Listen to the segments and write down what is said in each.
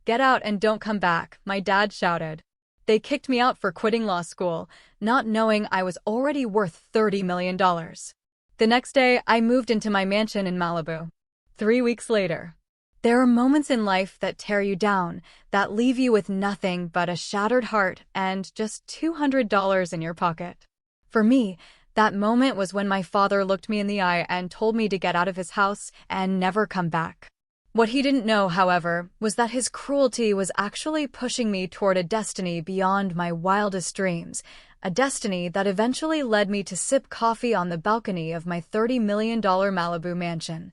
"Get out and don't come back," my dad shouted. They kicked me out for quitting law school, not knowing I was already worth $30 million. The next day, I moved into my mansion in Malibu. 3 weeks later. There are moments in life that tear you down, that leave you with nothing but a shattered heart and just $200 in your pocket. For me, that moment was when my father looked me in the eye and told me to get out of his house and never come back. What he didn't know, however, was that his cruelty was actually pushing me toward a destiny beyond my wildest dreams, a destiny that eventually led me to sip coffee on the balcony of my $30 million Malibu mansion,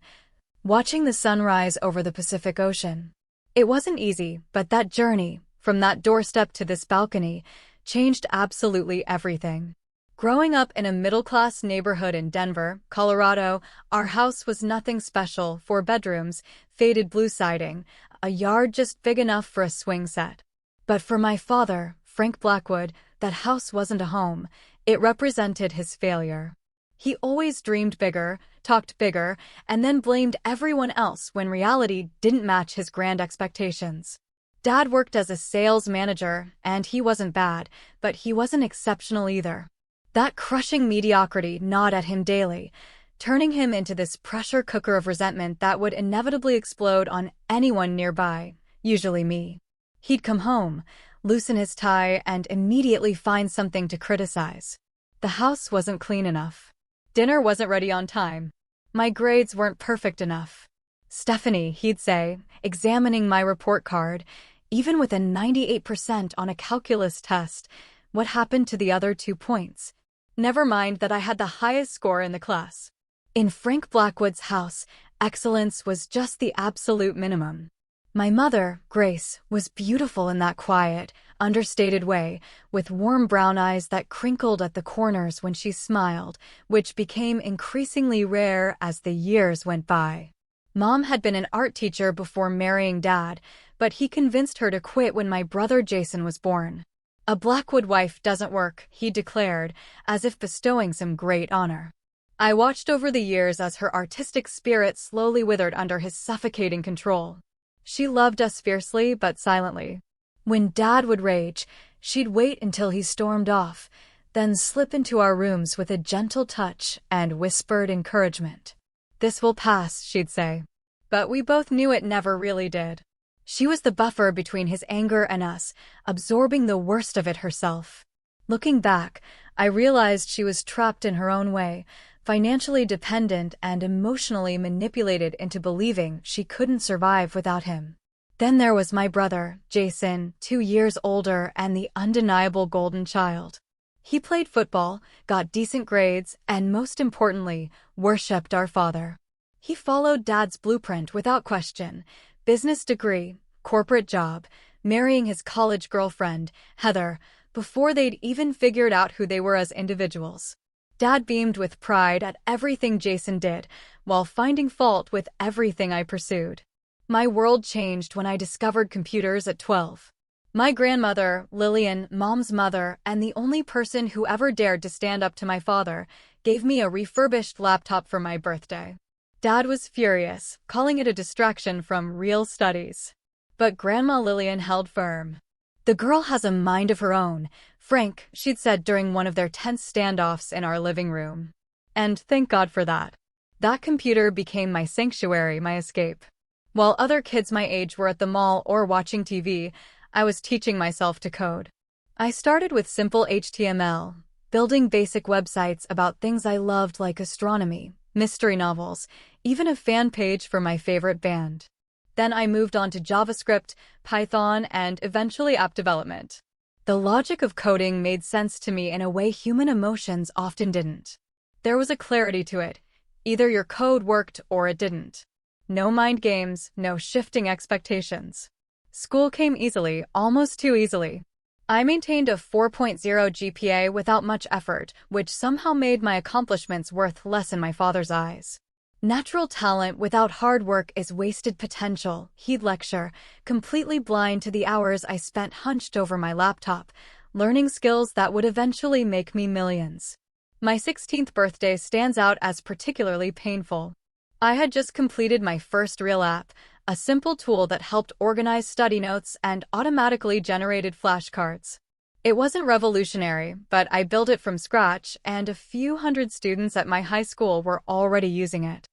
watching the sunrise over the Pacific Ocean. It wasn't easy, but that journey, from that doorstep to this balcony, changed absolutely everything. Growing up in a middle-class neighborhood in Denver, Colorado, our house was nothing special: 4 bedrooms, faded blue siding, a yard just big enough for a swing set. But for my father, Frank Blackwood, that house wasn't a home. It represented his failure. He always dreamed bigger, talked bigger, and then blamed everyone else when reality didn't match his grand expectations. Dad worked as a sales manager, and he wasn't bad, but he wasn't exceptional either. That crushing mediocrity gnawed at him daily, turning him into this pressure cooker of resentment that would inevitably explode on anyone nearby, usually me. He'd come home, loosen his tie, and immediately find something to criticize. The house wasn't clean enough. Dinner wasn't ready on time. My grades weren't perfect enough. "Stephanie," he'd say, examining my report card, "even with a 98% on a calculus test, what happened to the other 2 points? Never mind that I had the highest score in the class." In Frank Blackwood's house, excellence was just the absolute minimum. My mother, Grace, was beautiful in that quiet, understated way, with warm brown eyes that crinkled at the corners when she smiled, which became increasingly rare as the years went by. Mom had been an art teacher before marrying Dad, but he convinced her to quit when my brother Jason was born. "A Blackwood wife doesn't work," he declared, as if bestowing some great honor. I watched over the years as her artistic spirit slowly withered under his suffocating control. She loved us fiercely but silently. When Dad would rage, she'd wait until he stormed off, then slip into our rooms with a gentle touch and whispered encouragement. "This will pass," she'd say. But we both knew it never really did. She was the buffer between his anger and us, absorbing the worst of it herself. Looking back, I realized she was trapped in her own way, financially dependent and emotionally manipulated into believing she couldn't survive without him. Then there was my brother, Jason, 2 years older and the undeniable golden child. He played football, got decent grades, and most importantly, worshipped our father. He followed Dad's blueprint without question: business degree, corporate job, marrying his college girlfriend, Heather, before they'd even figured out who they were as individuals. Dad beamed with pride at everything Jason did, while finding fault with everything I pursued. My world changed when I discovered computers at 12. My grandmother, Lillian, Mom's mother, and the only person who ever dared to stand up to my father, gave me a refurbished laptop for my birthday. Dad was furious, calling it a distraction from real studies. But Grandma Lillian held firm. "The girl has a mind of her own, Frank," she'd said during one of their tense standoffs in our living room. And thank God for that. That computer became my sanctuary, my escape. While other kids my age were at the mall or watching TV, I was teaching myself to code. I started with simple HTML, building basic websites about things I loved like astronomy, mystery novels, even a fan page for my favorite band. Then I moved on to JavaScript, Python, and eventually app development. The logic of coding made sense to me in a way human emotions often didn't. There was a clarity to it. Either your code worked or it didn't. No mind games, no shifting expectations. School came easily, almost too easily. I maintained a 4.0 GPA without much effort, which somehow made my accomplishments worth less in my father's eyes. "Natural talent without hard work is wasted potential," he'd lecture, completely blind to the hours I spent hunched over my laptop, learning skills that would eventually make me millions. My 16th birthday stands out as particularly painful. I had just completed my first real app, a simple tool that helped organize study notes and automatically generated flashcards. It wasn't revolutionary, but I built it from scratch, and a few hundred students at my high school were already using it.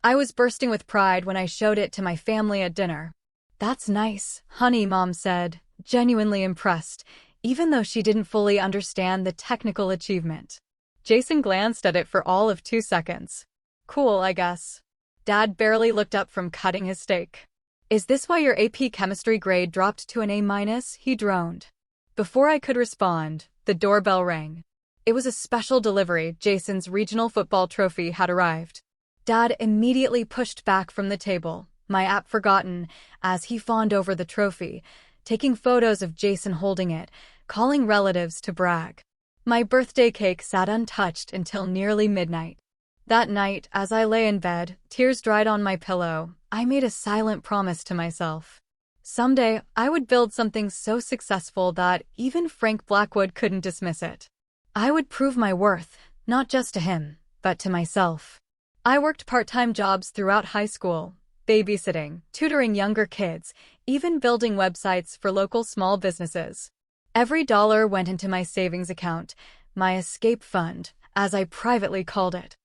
I was bursting with pride when I showed it to my family at dinner. "That's nice, honey," Mom said, genuinely impressed, even though she didn't fully understand the technical achievement. Jason glanced at it for all of 2 seconds. "Cool, I guess." Dad barely looked up from cutting his steak. "Is this why your AP chemistry grade dropped to an A-?" he droned. Before I could respond, the doorbell rang. It was a special delivery. Jason's regional football trophy had arrived. Dad immediately pushed back from the table, my app forgotten, as he fawned over the trophy, taking photos of Jason holding it, calling relatives to brag. My birthday cake sat untouched until nearly midnight. That night, as I lay in bed, tears dried on my pillow, I made a silent promise to myself. Someday, I would build something so successful that even Frank Blackwood couldn't dismiss it. I would prove my worth, not just to him, but to myself. I worked part-time jobs throughout high school, babysitting, tutoring younger kids, even building websites for local small businesses. Every dollar went into my savings account, my escape fund, as I privately called it.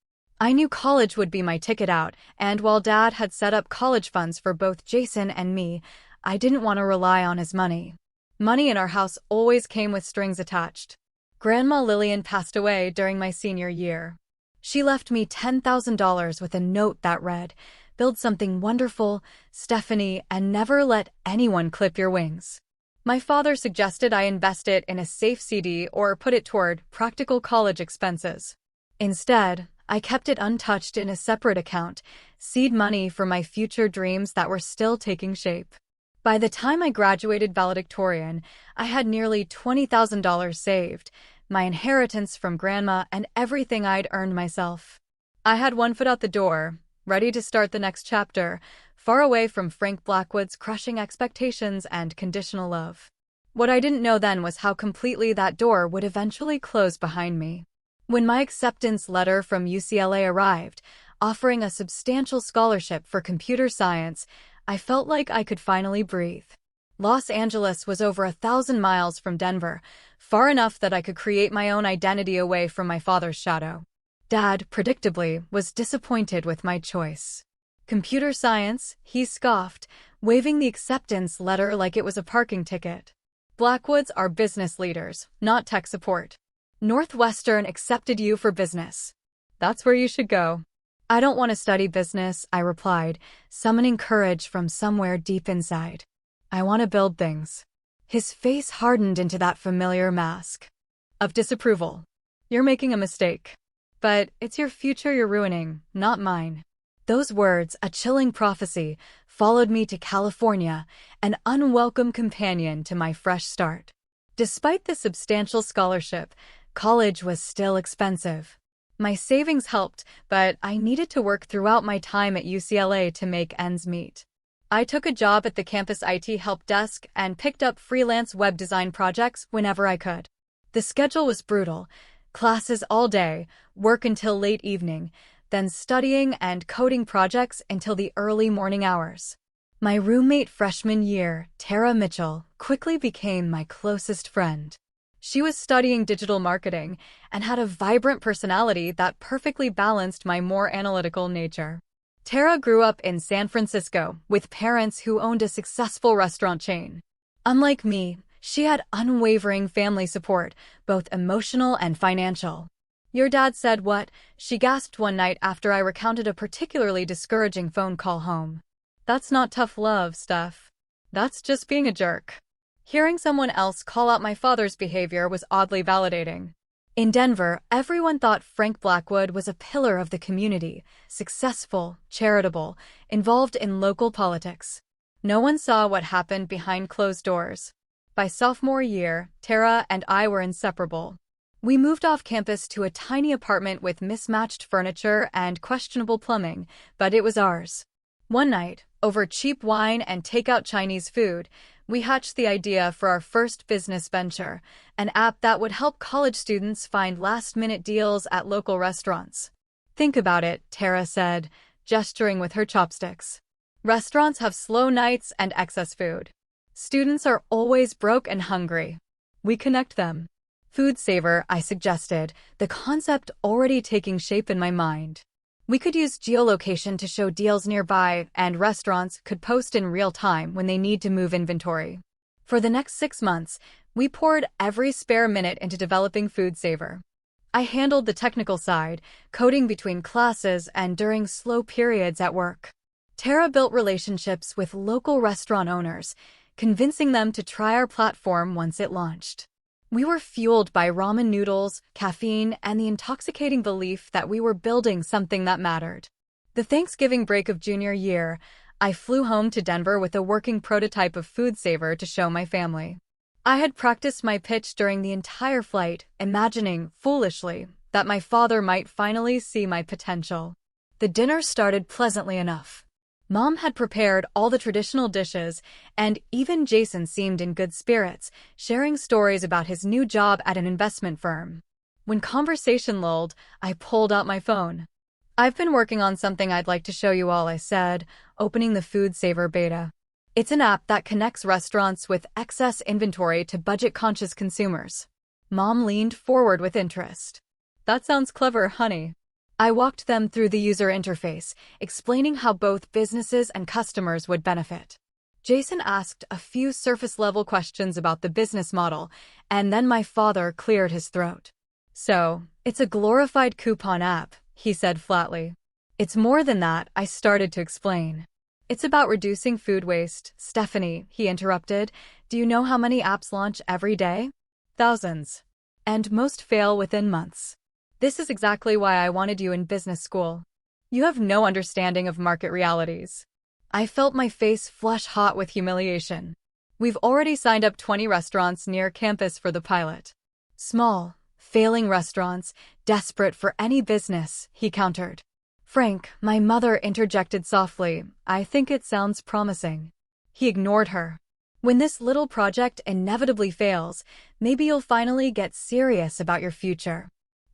I knew college would be my ticket out, and while Dad had set up college funds for both Jason and me, I didn't want to rely on his money. Money in our house always came with strings attached. Grandma Lillian passed away during my senior year. She left me $10,000 with a note that read, "Build something wonderful, Stephanie, and never let anyone clip your wings." My father suggested I invest it in a safe CD or put it toward practical college expenses. Instead, I kept it untouched in a separate account, seed money for my future dreams that were still taking shape. By the time I graduated valedictorian, I had nearly $20,000 saved, my inheritance from Grandma and everything I'd earned myself. I had one foot out the door, ready to start the next chapter, far away from Frank Blackwood's crushing expectations and conditional love. What I didn't know then was how completely that door would eventually close behind me. When my acceptance letter from UCLA arrived, offering a substantial scholarship for computer science, I felt like I could finally breathe. Los Angeles was over 1,000 miles from Denver, far enough that I could create my own identity away from my father's shadow. Dad, predictably, was disappointed with my choice. "Computer science," he scoffed, waving the acceptance letter like it was a parking ticket. "Blackwoods are business leaders, not tech support. Northwestern accepted you for business. That's where you should go." "I don't want to study business," I replied, summoning courage from somewhere deep inside. "I want to build things." His face hardened into that familiar mask of disapproval. "You're making a mistake. But it's your future you're ruining, not mine." Those words, a chilling prophecy, followed me to California, an unwelcome companion to my fresh start. Despite the substantial scholarship, college was still expensive. My savings helped, but I needed to work throughout my time at UCLA to make ends meet. I took a job at the campus IT help desk and picked up freelance web design projects whenever I could. The schedule was brutal: classes all day, work until late evening, then studying and coding projects until the early morning hours. My roommate freshman year, Tara Mitchell, quickly became my closest friend. She was studying digital marketing and had a vibrant personality that perfectly balanced my more analytical nature. Tara grew up in San Francisco with parents who owned a successful restaurant chain. Unlike me, she had unwavering family support, both emotional and financial. "Your dad said what?" she gasped one night after I recounted a particularly discouraging phone call home. "That's not tough love, Steph. That's just being a jerk." Hearing someone else call out my father's behavior was oddly validating. In Denver, everyone thought Frank Blackwood was a pillar of the community, successful, charitable, involved in local politics. No one saw what happened behind closed doors. By sophomore year, Tara and I were inseparable. We moved off campus to a tiny apartment with mismatched furniture and questionable plumbing, but it was ours. One night, over cheap wine and takeout Chinese food, we hatched the idea for our first business venture, an app that would help college students find last-minute deals at local restaurants. "Think about it," Tara said, gesturing with her chopsticks. Restaurants have slow nights and excess food. Students are always broke and hungry. We connect them. Food saver, I suggested, the concept already taking shape in my mind. We could use geolocation to show deals nearby, and restaurants could post in real time when they need to move inventory. For the next 6 months, we poured every spare minute into developing Food Saver. I handled the technical side, coding between classes and during slow periods at work. Tara built relationships with local restaurant owners, convincing them to try our platform once it launched. We were fueled by ramen noodles, caffeine, and the intoxicating belief that we were building something that mattered. The Thanksgiving break of junior year, I flew home to Denver with a working prototype of Food Saver to show my family. I had practiced my pitch during the entire flight, imagining, foolishly, that my father might finally see my potential. The dinner started pleasantly enough. Mom had prepared all the traditional dishes, and even Jason seemed in good spirits, sharing stories about his new job at an investment firm. When conversation lulled, I pulled out my phone. "I've been working on something I'd like to show you all," I said, opening the Food Saver beta. It's an app that connects restaurants with excess inventory to budget-conscious consumers. Mom leaned forward with interest. "That sounds clever, honey." I walked them through the user interface, explaining how both businesses and customers would benefit. Jason asked a few surface-level questions about the business model, and then my father cleared his throat. "So, it's a glorified coupon app," he said flatly. "It's more than that," I started to explain. "It's about reducing food waste." "Stephanie," he interrupted, "do you know how many apps launch every day? Thousands. And most fail within months. This is exactly why I wanted you in business school. You have no understanding of market realities." I felt my face flush hot with humiliation. "We've already signed up 20 restaurants near campus for the pilot. Small, failing restaurants, desperate for any business," he countered. "Frank," my mother interjected softly, "I think it sounds promising." He ignored her. "When this little project inevitably fails, maybe you'll finally get serious about your future."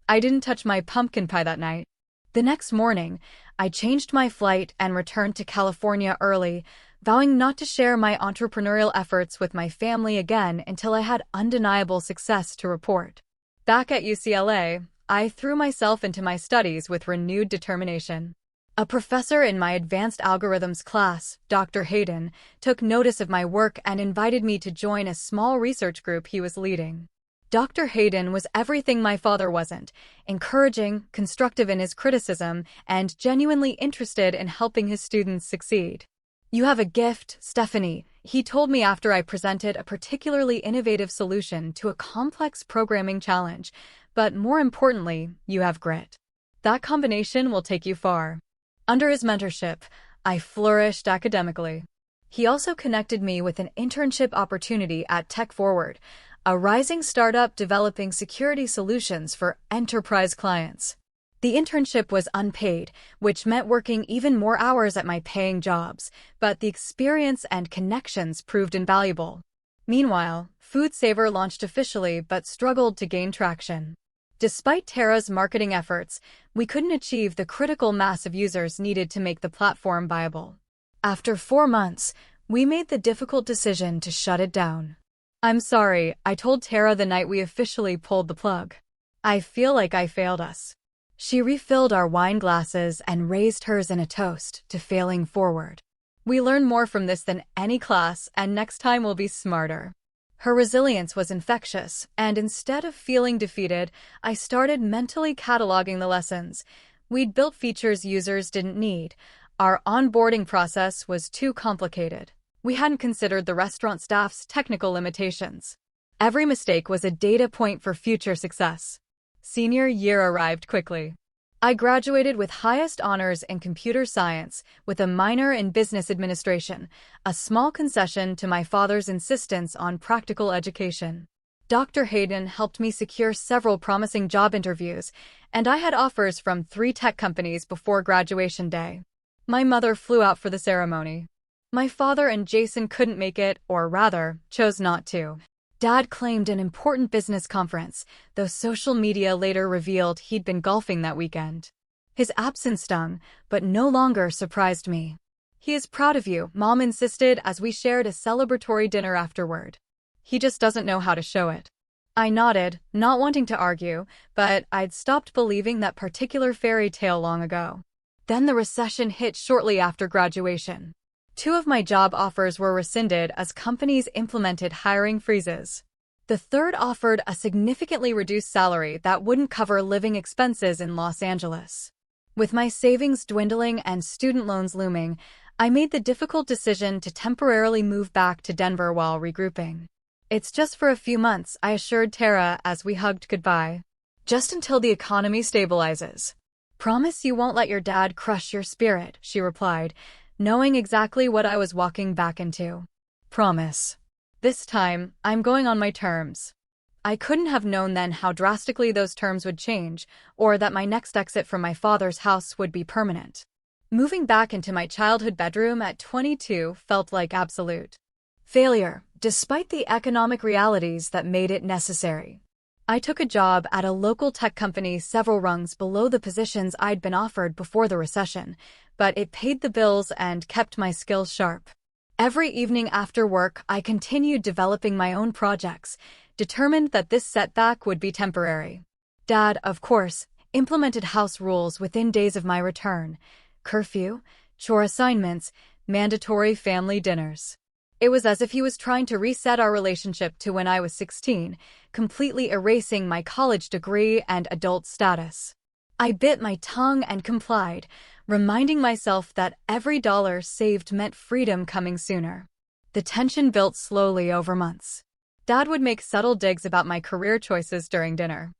I didn't touch my pumpkin pie that night. The next morning, I changed my flight and returned to California early, vowing not to share my entrepreneurial efforts with my family again until I had undeniable success to report. Back at UCLA, I threw myself into my studies with renewed determination. A professor in my advanced algorithms class, Dr. Hayden, took notice of my work and invited me to join a small research group he was leading. Dr. Hayden was everything my father wasn't: encouraging, constructive in his criticism, and genuinely interested in helping his students succeed. "You have a gift, Stephanie," he told me after I presented a particularly innovative solution to a complex programming challenge, "but more importantly, you have grit. That combination will take you far." Under his mentorship, I flourished academically. He also connected me with an internship opportunity at Tech Forward, a rising startup developing security solutions for enterprise clients. The internship was unpaid, which meant working even more hours at my paying jobs, but the experience and connections proved invaluable. Meanwhile, Food Saver launched officially but struggled to gain traction. Despite Tara's marketing efforts, we couldn't achieve the critical mass of users needed to make the platform viable. After 4 months, we made the difficult decision to shut it down. "I'm sorry," I told Tara the night we officially pulled the plug. "I feel like I failed us." She refilled our wine glasses and raised hers in a toast to failing forward. "We learn more from this than any class, and next time we'll be smarter." Her resilience was infectious, and instead of feeling defeated, I started mentally cataloging the lessons. We'd built features users didn't need. Our onboarding process was too complicated. We hadn't considered the restaurant staff's technical limitations. Every mistake was a data point for future success. Senior year arrived quickly. I graduated with highest honors in computer science with a minor in business administration, a small concession to my father's insistence on practical education. Dr. Hayden helped me secure several promising job interviews, and I had offers from 3 tech companies before graduation day. My mother flew out for the ceremony. My father and Jason couldn't make it, or rather, chose not to. Dad claimed an important business conference, though social media later revealed he'd been golfing that weekend. His absence stung, but no longer surprised me. He is proud of you, Mom insisted as we shared a celebratory dinner afterward. He just doesn't know how to show it. I nodded, not wanting to argue, but I'd stopped believing that particular fairy tale long ago. Then the recession hit shortly after graduation. 2 of my job offers were rescinded as companies implemented hiring freezes. The third offered a significantly reduced salary that wouldn't cover living expenses in Los Angeles. With my savings dwindling and student loans looming, I made the difficult decision to temporarily move back to Denver while regrouping. It's just for a few months, I assured Tara as we hugged goodbye. Just until the economy stabilizes. Promise you won't let your dad crush your spirit, she replied, knowing exactly what I was walking back into. Promise. This time, I'm going on my terms. I couldn't have known then how drastically those terms would change, or that my next exit from my father's house would be permanent. Moving back into my childhood bedroom at 22 felt like absolute failure, despite the economic realities that made it necessary. I took a job at a local tech company several rungs below the positions I'd been offered before the recession, but it paid the bills and kept my skills sharp. Every evening after work, I continued developing my own projects, determined that this setback would be temporary. Dad, of course, implemented house rules within days of my return: curfew, chore assignments, mandatory family dinners. It was as if he was trying to reset our relationship to when I was 16, completely erasing my college degree and adult status. I bit my tongue and complied, reminding myself that every dollar saved meant freedom coming sooner. The tension built slowly over months. Dad would make subtle digs about my career choices during dinner.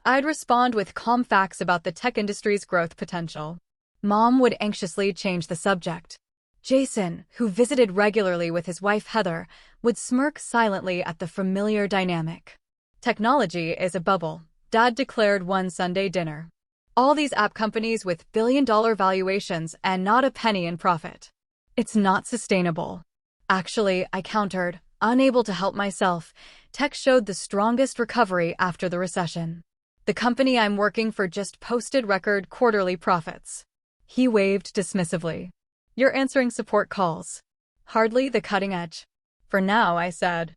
I'd respond with calm facts about the tech industry's growth potential. Mom would anxiously change the subject. Jason, who visited regularly with his wife Heather, would smirk silently at the familiar dynamic. Technology is a bubble, Dad declared one Sunday dinner. All these app companies with billion-dollar valuations and not a penny in profit. It's not sustainable. Actually, I countered, unable to help myself. Tech showed the strongest recovery after the recession. The company I'm working for just posted record quarterly profits. He waved dismissively. You're answering support calls. Hardly the cutting edge. For now, I said.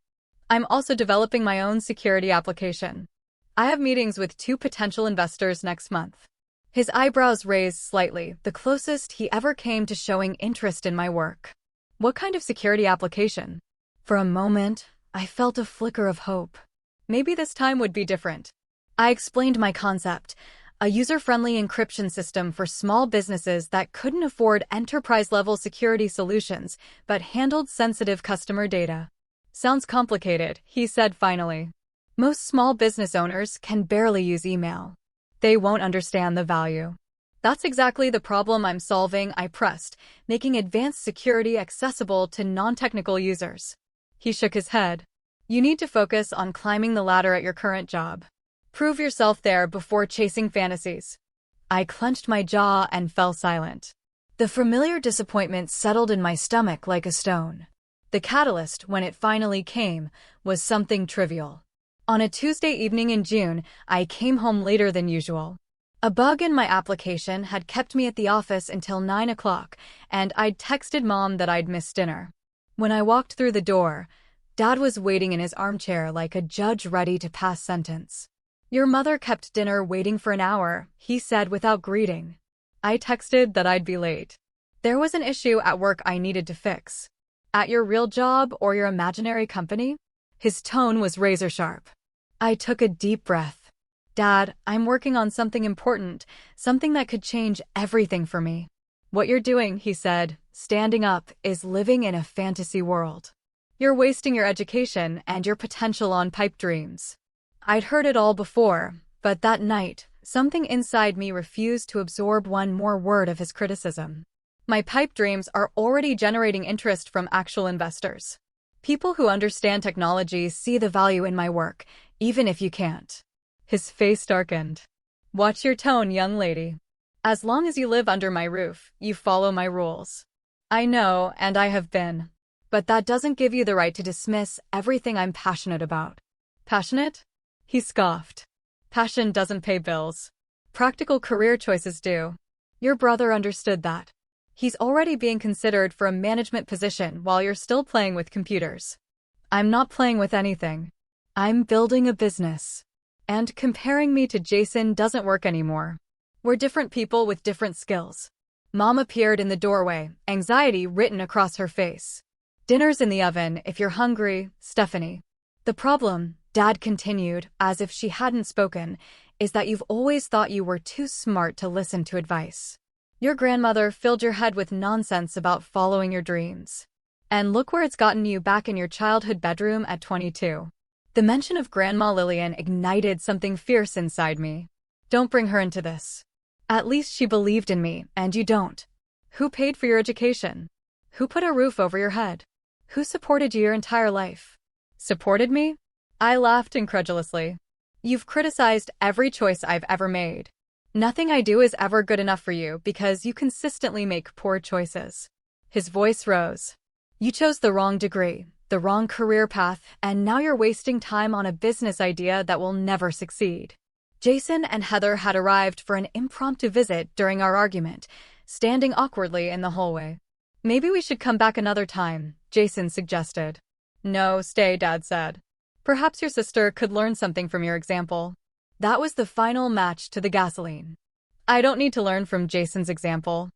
I'm also developing my own security application. I have meetings with 2 potential investors next month. His eyebrows raised slightly, the closest he ever came to showing interest in my work. What kind of security application? For a moment, I felt a flicker of hope. Maybe this time would be different. I explained my concept. A user-friendly encryption system for small businesses that couldn't afford enterprise-level security solutions but handled sensitive customer data. Sounds complicated, he said finally. Most small business owners can barely use email. They won't understand the value. That's exactly the problem I'm solving, I pressed, making advanced security accessible to non-technical users. He shook his head. You need to focus on climbing the ladder at your current job. Prove yourself there before chasing fantasies. I clenched my jaw and fell silent. The familiar disappointment settled in my stomach like a stone. The catalyst, when it finally came, was something trivial. On a Tuesday evening in June, I came home later than usual. A bug in my application had kept me at the office until 9 o'clock, and I'd texted Mom that I'd missed dinner. When I walked through the door, Dad was waiting in his armchair like a judge ready to pass sentence. Your mother kept dinner waiting for an hour, he said without greeting. I texted that I'd be late. There was an issue at work I needed to fix. At your real job or your imaginary company? His tone was razor sharp. I took a deep breath. Dad, I'm working on something important, something that could change everything for me. What you're doing, he said, standing up, is living in a fantasy world. You're wasting your education and your potential on pipe dreams. I'd heard it all before, but that night, something inside me refused to absorb one more word of his criticism. My pipe dreams are already generating interest from actual investors. People who understand technology see the value in my work, even if you can't. His face darkened. Watch your tone, young lady. As long as you live under my roof, you follow my rules. I know, and I have been. But that doesn't give you the right to dismiss everything I'm passionate about. Passionate? He scoffed. Passion doesn't pay bills. Practical career choices do. Your brother understood that. He's already being considered for a management position while you're still playing with computers. I'm not playing with anything. I'm building a business. And comparing me to Jason doesn't work anymore. We're different people with different skills. Mom appeared in the doorway, anxiety written across her face. Dinner's in the oven if you're hungry, Stephanie. The problem, Dad continued, as if she hadn't spoken, is that you've always thought you were too smart to listen to advice. Your grandmother filled your head with nonsense about following your dreams. And look where it's gotten you back in your childhood bedroom at 22. The mention of Grandma Lillian ignited something fierce inside me. Don't bring her into this. At least she believed in me, and you don't. Who paid for your education? Who put a roof over your head? Who supported you your entire life? Supported me? I laughed incredulously. You've criticized every choice I've ever made. Nothing I do is ever good enough for you because you consistently make poor choices. His voice rose. You chose the wrong degree, the wrong career path, and now you're wasting time on a business idea that will never succeed. Jason and Heather had arrived for an impromptu visit during our argument, standing awkwardly in the hallway. Maybe we should come back another time, Jason suggested. No, stay, Dad said. Perhaps your sister could learn something from your example. That was the final match to the gasoline. I don't need to learn from Jason's example.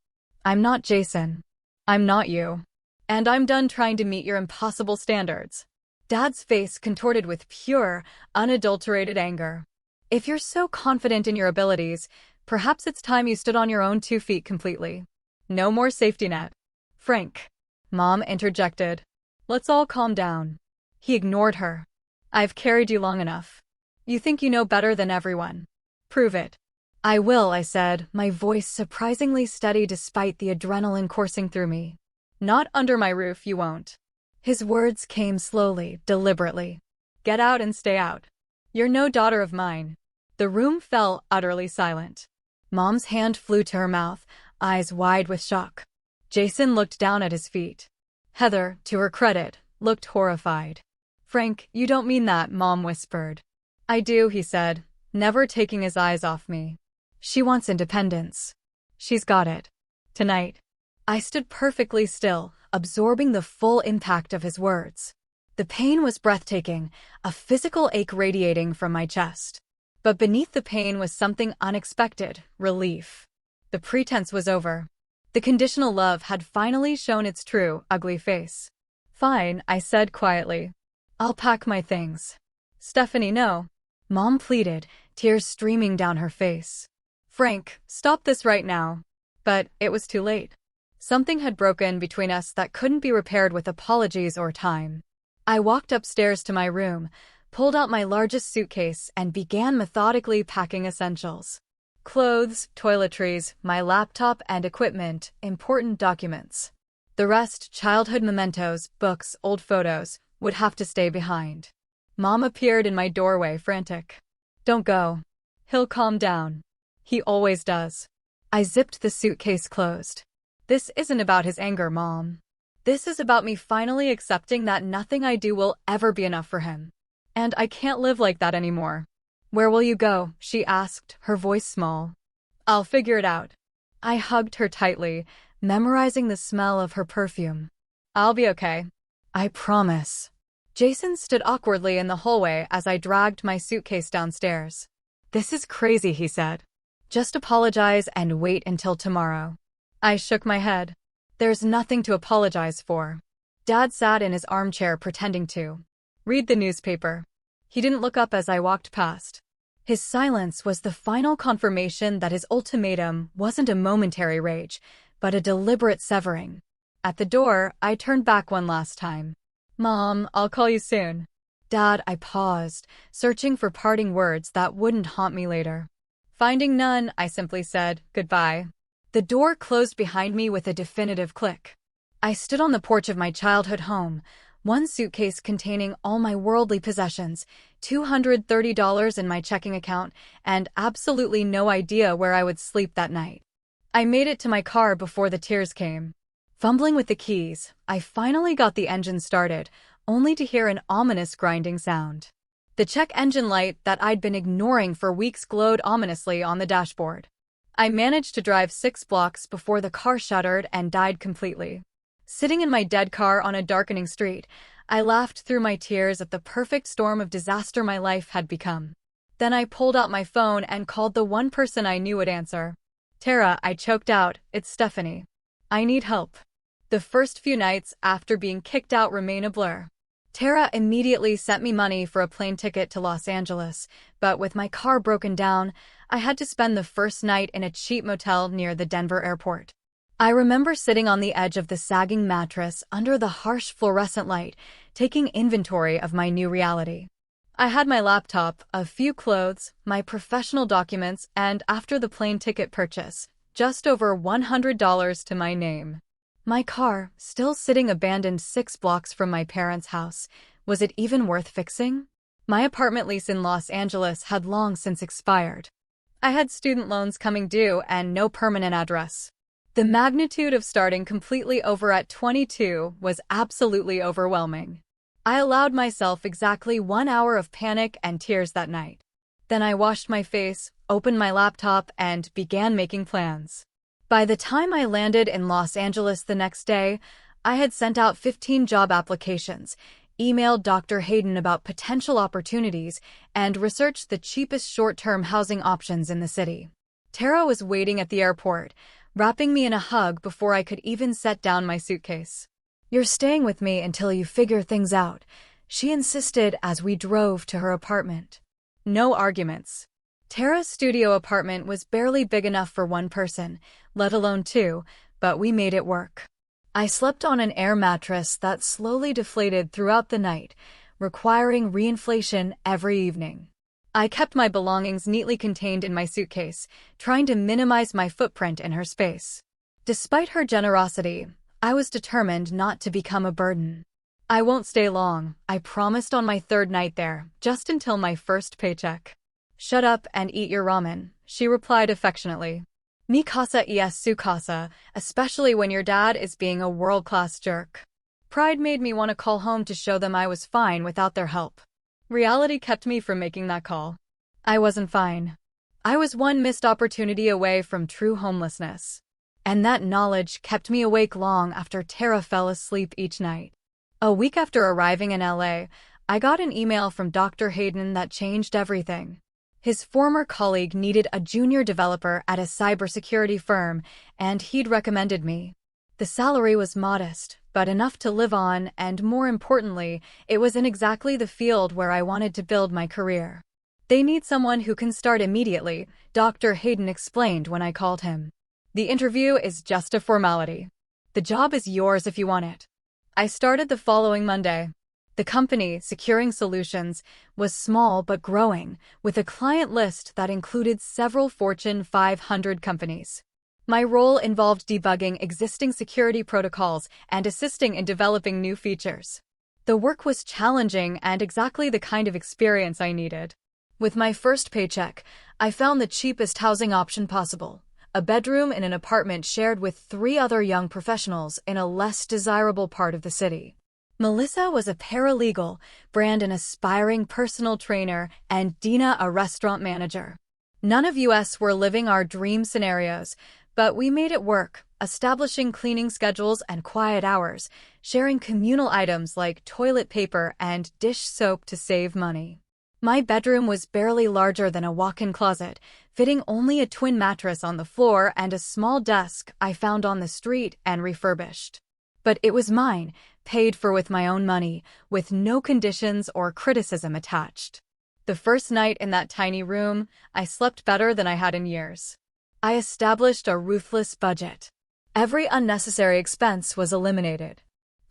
I'm not Jason. I'm not you. And I'm done trying to meet your impossible standards. Dad's face contorted with pure, unadulterated anger. If you're so confident in your abilities, perhaps it's time you stood on your own 2 feet completely. No more safety net. Frank. Mom interjected. Let's all calm down. He ignored her. I've carried you long enough. You think you know better than everyone. Prove it. I will, I said, my voice surprisingly steady despite the adrenaline coursing through me. Not under my roof, you won't. His words came slowly, deliberately. Get out and stay out. You're no daughter of mine. The room fell utterly silent. Mom's hand flew to her mouth, eyes wide with shock. Jason looked down at his feet. Heather, to her credit, looked horrified. Frank, you don't mean that, Mom whispered. I do, he said, never taking his eyes off me. She wants independence. She's got it. Tonight. I stood perfectly still, absorbing the full impact of his words. The pain was breathtaking, a physical ache radiating from my chest. But beneath the pain was something unexpected, relief. The pretense was over. The conditional love had finally shown its true, ugly face. Fine, I said quietly. I'll pack my things. Stephanie, no. Mom pleaded, tears streaming down her face. Frank, stop this right now. But it was too late. Something had broken between us that couldn't be repaired with apologies or time. I walked upstairs to my room, pulled out my largest suitcase, and began methodically packing essentials. Clothes, toiletries, my laptop and equipment, important documents. The rest, childhood mementos, books, old photos, would have to stay behind. Mom appeared in my doorway, frantic. Don't go. He'll calm down. He always does. I zipped the suitcase closed. This isn't about his anger, Mom. This is about me finally accepting that nothing I do will ever be enough for him. And I can't live like that anymore. Where will you go? She asked, her voice small. I'll figure it out. I hugged her tightly, memorizing the smell of her perfume. I'll be okay. I promise. Jason stood awkwardly in the hallway as I dragged my suitcase downstairs. This is crazy, he said. Just apologize and wait until tomorrow. I shook my head. There's nothing to apologize for. Dad sat in his armchair pretending to read the newspaper. He didn't look up as I walked past. His silence was the final confirmation that his ultimatum wasn't a momentary rage, but a deliberate severing. At the door, I turned back one last time. Mom, I'll call you soon. Dad, I paused, searching for parting words that wouldn't haunt me later. Finding none, I simply said, goodbye. The door closed behind me with a definitive click. I stood on the porch of my childhood home, one suitcase containing all my worldly possessions, $230 in my checking account, and absolutely no idea where I would sleep that night. I made it to my car before the tears came. Fumbling with the keys, I finally got the engine started, only to hear an ominous grinding sound. The check engine light that I'd been ignoring for weeks glowed ominously on the dashboard. I managed to drive 6 blocks before the car shuttered and died completely. Sitting in my dead car on a darkening street, I laughed through my tears at the perfect storm of disaster my life had become. Then I pulled out my phone and called the one person I knew would answer. "Tara," I choked out, "it's Stephanie. I need help." The first few nights after being kicked out remain a blur. Tara immediately sent me money for a plane ticket to Los Angeles, but with my car broken down, I had to spend the first night in a cheap motel near the Denver airport. I remember sitting on the edge of the sagging mattress under the harsh fluorescent light, taking inventory of my new reality. I had my laptop, a few clothes, my professional documents, and after the plane ticket purchase, just over $100 to my name. My car, still sitting abandoned 6 blocks from my parents' house, was it even worth fixing? My apartment lease in Los Angeles had long since expired. I had student loans coming due and no permanent address. The magnitude of starting completely over at 22 was absolutely overwhelming. I allowed myself exactly 1 hour of panic and tears that night. Then I washed my face, opened my laptop, and began making plans. By the time I landed in Los Angeles the next day, I had sent out 15 job applications, emailed Dr. Hayden about potential opportunities, and researched the cheapest short-term housing options in the city. Tara was waiting at the airport, wrapping me in a hug before I could even set down my suitcase. "You're staying with me until you figure things out," she insisted as we drove to her apartment. No arguments. Tara's studio apartment was barely big enough for one person, let alone two, but we made it work. I slept on an air mattress that slowly deflated throughout the night, requiring reinflation every evening. I kept my belongings neatly contained in my suitcase, trying to minimize my footprint in her space. Despite her generosity, I was determined not to become a burden. "I won't stay long," I promised on my third night there, just until my first paycheck. "Shut up and eat your ramen," she replied affectionately. "Mi casa es su casa, especially when your dad is being a world-class jerk." Pride made me want to call home to show them I was fine without their help. Reality kept me from making that call. I wasn't fine. I was one missed opportunity away from true homelessness. And that knowledge kept me awake long after Tara fell asleep each night. A week after arriving in LA, I got an email from Dr. Hayden that changed everything. His former colleague needed a junior developer at a cybersecurity firm, and he'd recommended me. The salary was modest, but enough to live on, and more importantly, it was in exactly the field where I wanted to build my career. "They need someone who can start immediately," Dr. Hayden explained when I called him. "The interview is just a formality. The job is yours if you want it." I started the following Monday. The company, Securing Solutions, was small but growing, with a client list that included several Fortune 500 companies. My role involved debugging existing security protocols and assisting in developing new features. The work was challenging and exactly the kind of experience I needed. With my first paycheck, I found the cheapest housing option possible, a bedroom in an apartment shared with 3 other young professionals in a less desirable part of the city. Melissa was a paralegal, Brand an aspiring personal trainer, and Dina a restaurant manager. None of us were living our dream scenarios, but we made it work, establishing cleaning schedules and quiet hours, sharing communal items like toilet paper and dish soap to save money. My bedroom was barely larger than a walk-in closet, fitting only a twin mattress on the floor and a small desk I found on the street and refurbished. But it was mine, paid for with my own money, with no conditions or criticism attached. The first night in that tiny room, I slept better than I had in years. I established a ruthless budget. Every unnecessary expense was eliminated.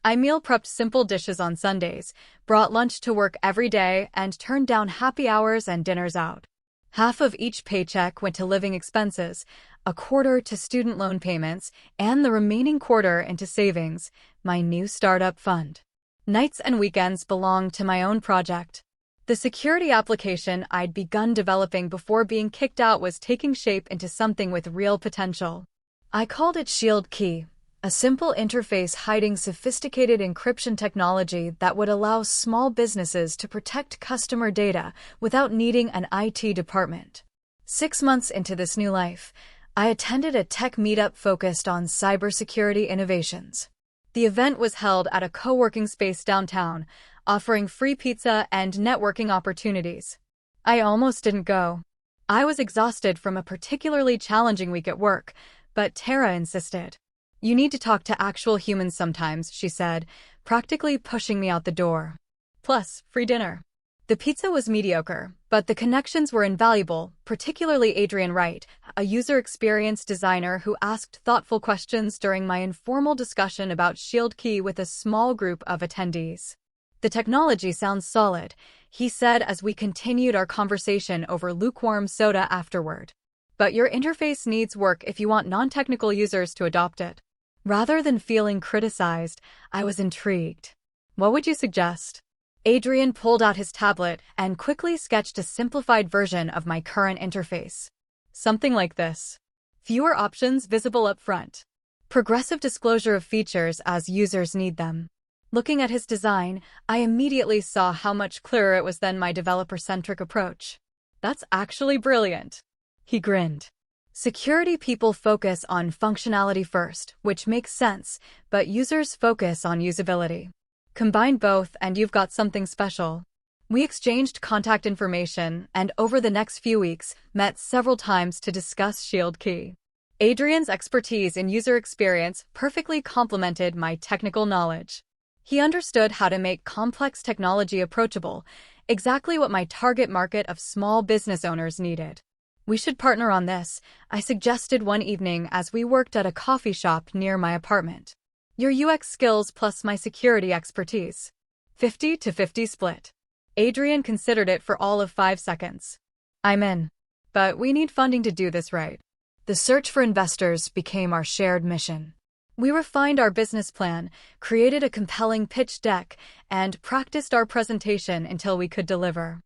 I meal prepped simple dishes on Sundays, brought lunch to work every day, and turned down happy hours and dinners out. Half of each paycheck went to living expenses, a quarter to student loan payments, and the remaining quarter into savings, my new startup fund. Nights and weekends belonged to my own project. The security application I'd begun developing before being kicked out was taking shape into something with real potential. I called it Shield Key, a simple interface hiding sophisticated encryption technology that would allow small businesses to protect customer data without needing an IT department. 6 months into this new life, I attended a tech meetup focused on cybersecurity innovations. The event was held at a co-working space downtown, offering free pizza and networking opportunities. I almost didn't go. I was exhausted from a particularly challenging week at work, but Tara insisted. "You need to talk to actual humans sometimes," she said, practically pushing me out the door. Plus, free dinner. The pizza was mediocre, but the connections were invaluable, particularly Adrian Wright, a user experience designer who asked thoughtful questions during my informal discussion about Shield Key with a small group of attendees. "The technology sounds solid," he said as we continued our conversation over lukewarm soda afterward. "But your interface needs work if you want non-technical users to adopt it." Rather than feeling criticized, I was intrigued. "What would you suggest?" Adrian pulled out his tablet and quickly sketched a simplified version of my current interface. Something like this. Fewer options visible up front. Progressive disclosure of features as users need them. Looking at his design, I immediately saw how much clearer it was than my developer-centric approach. "That's actually brilliant." He grinned. Security people focus on functionality first, which makes sense, but users focus on usability. Combine both and you've got something special. We exchanged contact information and over the next few weeks met several times to discuss Shield Key. Adrian's expertise in user experience perfectly complemented my technical knowledge. He understood how to make complex technology approachable, exactly what my target market of small business owners needed. "We should partner on this," I suggested one evening as we worked at a coffee shop near my apartment. "Your UX skills plus my security expertise. 50-50 split." Adrian considered it for all of 5 seconds. "I'm in. But we need funding to do this right." The search for investors became our shared mission. We refined our business plan, created a compelling pitch deck, and practiced our presentation until we could deliver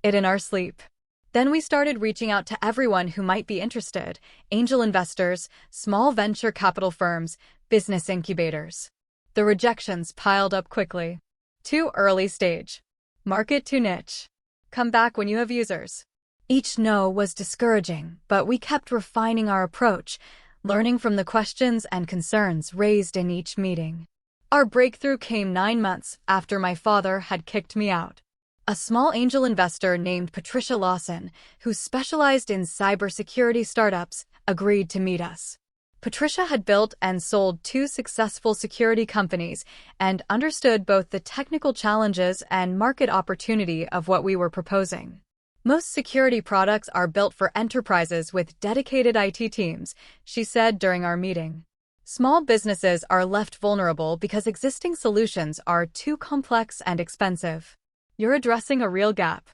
it in our sleep. Then we started reaching out to everyone who might be interested: angel investors, small venture capital firms, business incubators. The rejections piled up quickly. "Too early stage. Market too niche. Come back when you have users." Each no was discouraging, but we kept refining our approach, learning from the questions and concerns raised in each meeting. Our breakthrough came 9 months after my father had kicked me out. A small angel investor named Patricia Lawson, who specialized in cybersecurity startups, agreed to meet us. Patricia had built and sold 2 successful security companies and understood both the technical challenges and market opportunity of what we were proposing. "Most security products are built for enterprises with dedicated IT teams," she said during our meeting. "Small businesses are left vulnerable because existing solutions are too complex and expensive. You're addressing a real gap."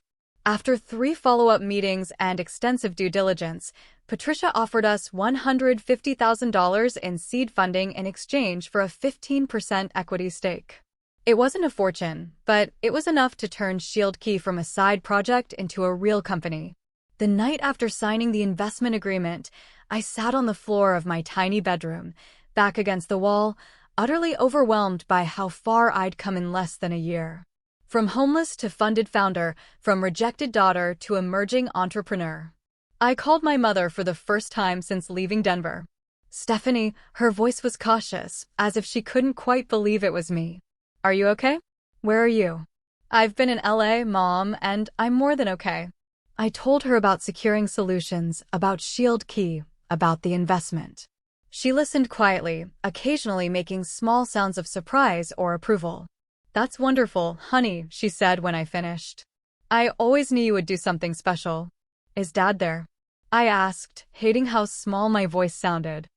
After 3 follow-up meetings and extensive due diligence, Patricia offered us $150,000 in seed funding in exchange for a 15% equity stake. It wasn't a fortune, but it was enough to turn Shield Key from a side project into a real company. The night after signing the investment agreement, I sat on the floor of my tiny bedroom, back against the wall, utterly overwhelmed by how far I'd come in less than a year. From homeless to funded founder, from rejected daughter to emerging entrepreneur. I called my mother for the first time since leaving Denver. "Stephanie," her voice was cautious, as if she couldn't quite believe it was me. "Are you okay? Where are you?" "I've been in LA, Mom, and I'm more than okay." I told her about securing solutions, about Shield Key, about the investment. She listened quietly, occasionally making small sounds of surprise or approval. "That's wonderful, honey," she said when I finished. "I always knew you would do something special." "Is Dad there?" I asked, hating how small my voice sounded.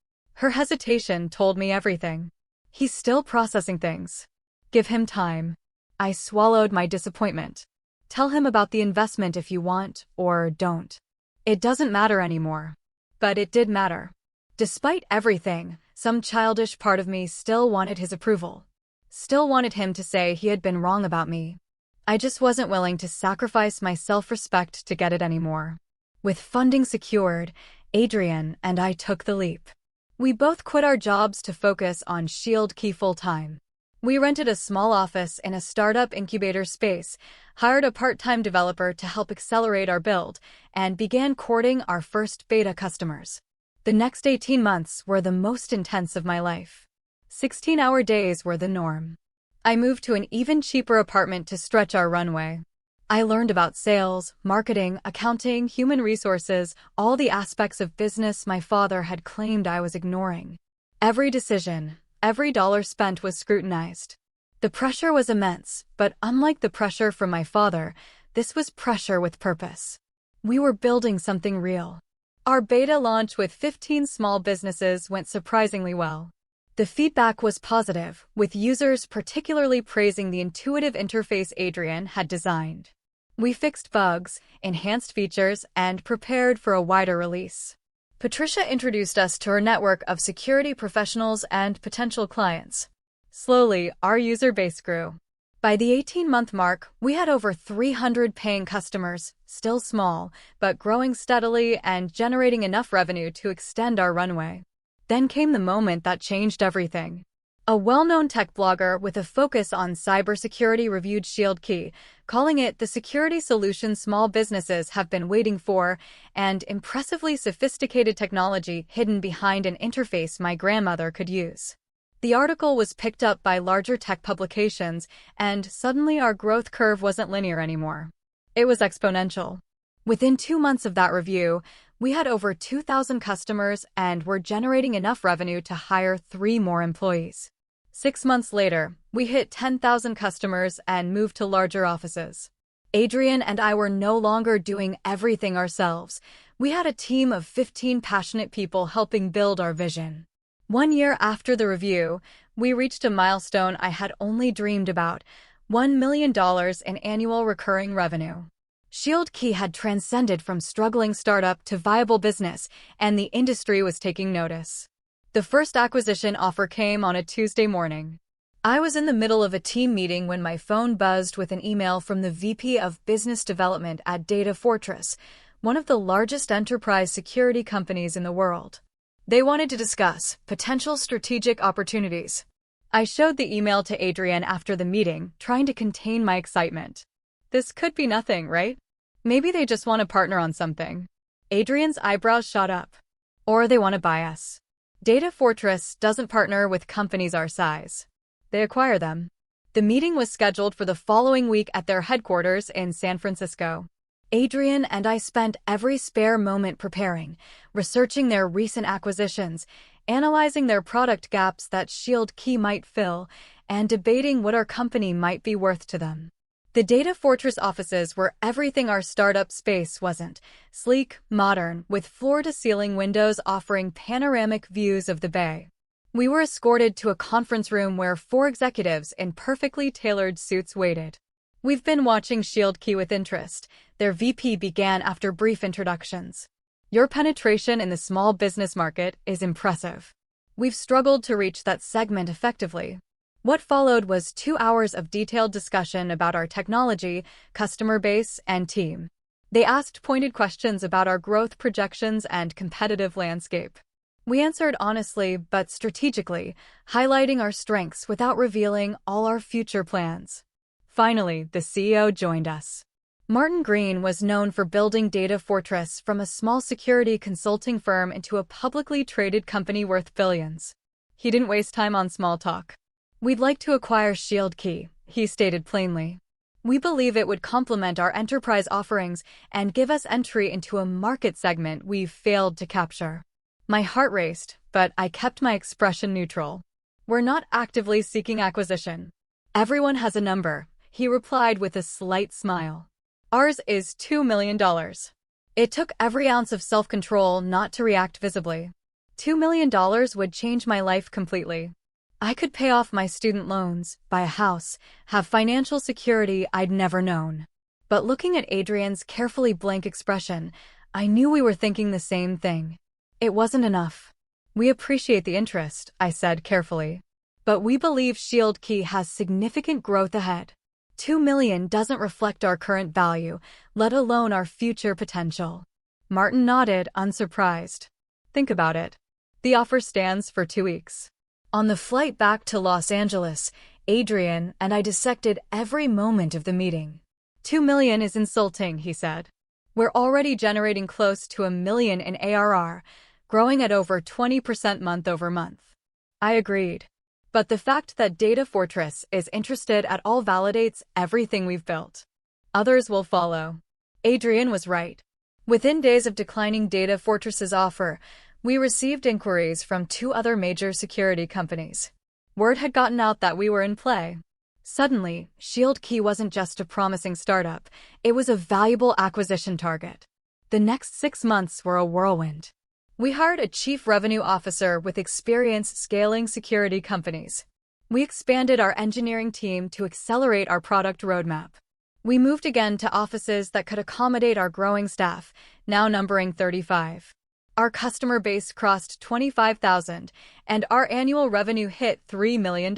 Her hesitation told me everything. "He's still processing things. Give him time." I swallowed my disappointment. "Tell him about the investment if you want, or don't. It doesn't matter anymore." But it did matter. Despite everything, some childish part of me still wanted his approval. Still wanted him to say he had been wrong about me. I just wasn't willing to sacrifice my self-respect to get it anymore. With funding secured, Adrian and I took the leap. We both quit our jobs to focus on Shield Key full-time. We rented a small office in a startup incubator space, hired a part-time developer to help accelerate our build, and began courting our first beta customers. The next 18 months were the most intense of my life. 16-hour days were the norm. I moved to an even cheaper apartment to stretch our runway. I learned about sales, marketing, accounting, human resources, all the aspects of business my father had claimed I was ignoring. Every decision, every dollar spent was scrutinized. The pressure was immense, but unlike the pressure from my father, this was pressure with purpose. We were building something real. Our beta launch with 15 small businesses went surprisingly well. The feedback was positive, with users particularly praising the intuitive interface Adrian had designed. We fixed bugs, enhanced features, and prepared for a wider release. Patricia introduced us to her network of security professionals and potential clients. Slowly, our user base grew. By the 18-month mark, we had over 300 paying customers, still small, but growing steadily and generating enough revenue to extend our runway. Then came the moment that changed everything. A well-known tech blogger with a focus on cybersecurity reviewed ShieldKey, calling it the security solution small businesses have been waiting for, and impressively sophisticated technology hidden behind an interface my grandmother could use. The article was picked up by larger tech publications, and suddenly our growth curve wasn't linear anymore. It was exponential. Within 2 months of that review, we had over 2,000 customers and were generating enough revenue to hire 3 more employees. 6 months later, we hit 10,000 customers and moved to larger offices. Adrian and I were no longer doing everything ourselves. We had a team of 15 passionate people helping build our vision. 1 year after the review, we reached a milestone I had only dreamed about: $1 million in annual recurring revenue. ShieldKey had transcended from struggling startup to viable business, and the industry was taking notice. The first acquisition offer came on a Tuesday morning. I was in the middle of a team meeting when my phone buzzed with an email from the VP of Business Development at Data Fortress, one of the largest enterprise security companies in the world. They wanted to discuss potential strategic opportunities. I showed the email to Adrian after the meeting, trying to contain my excitement. This could be nothing, right? Maybe they just want to partner on something. Adrian's eyebrows shot up. Or they want to buy us. Data Fortress doesn't partner with companies our size. They acquire them. The meeting was scheduled for the following week at their headquarters in San Francisco. Adrian and I spent every spare moment preparing, researching their recent acquisitions, analyzing their product gaps that ShieldKey might fill, and debating what our company might be worth to them. The Data Fortress offices were everything our startup space wasn't: sleek, modern, with floor-to-ceiling windows offering panoramic views of the bay. We were escorted to a conference room where 4 executives in perfectly tailored suits waited. "We've been watching ShieldKey with interest," their VP began after brief introductions. "Your penetration in the small business market is impressive. We've struggled to reach that segment effectively." What followed was 2 hours of detailed discussion about our technology, customer base, and team. They asked pointed questions about our growth projections and competitive landscape. We answered honestly but strategically, highlighting our strengths without revealing all our future plans. Finally, the CEO joined us. Martin Green was known for building Data Fortress from a small security consulting firm into a publicly traded company worth billions. He didn't waste time on small talk. "We'd like to acquire ShieldKey," he stated plainly. "We believe it would complement our enterprise offerings and give us entry into a market segment we've failed to capture." My heart raced, but I kept my expression neutral. "We're not actively seeking acquisition. Everyone has a number," he replied with a slight smile. "Ours is $2 million. It took every ounce of self-control not to react visibly. $2 million would change my life completely. I could pay off my student loans, buy a house, have financial security I'd never known." But looking at Adrian's carefully blank expression, I knew we were thinking the same thing. It wasn't enough. "We appreciate the interest," I said carefully. "But we believe ShieldKey has significant growth ahead. $2 million doesn't reflect our current value, let alone our future potential." Martin nodded, unsurprised. "Think about it. The offer stands for 2 weeks." On the flight back to Los Angeles, Adrian and I dissected every moment of the meeting. $2 million is insulting," he said. "We're already generating close to $1 million in ARR. growing at over 20% month over month. I agreed. But the fact that Data Fortress is interested at all validates everything we've built. Others will follow. Adrian was right. Within days of declining Data Fortress's offer, we received inquiries from 2 other major security companies. Word had gotten out that we were in play. Suddenly, ShieldKey wasn't just a promising startup, it was a valuable acquisition target. The next 6 months were a whirlwind. We hired a chief revenue officer with experience scaling security companies. We expanded our engineering team to accelerate our product roadmap. We moved again to offices that could accommodate our growing staff, now numbering 35. Our customer base crossed 25,000, and our annual revenue hit $3 million.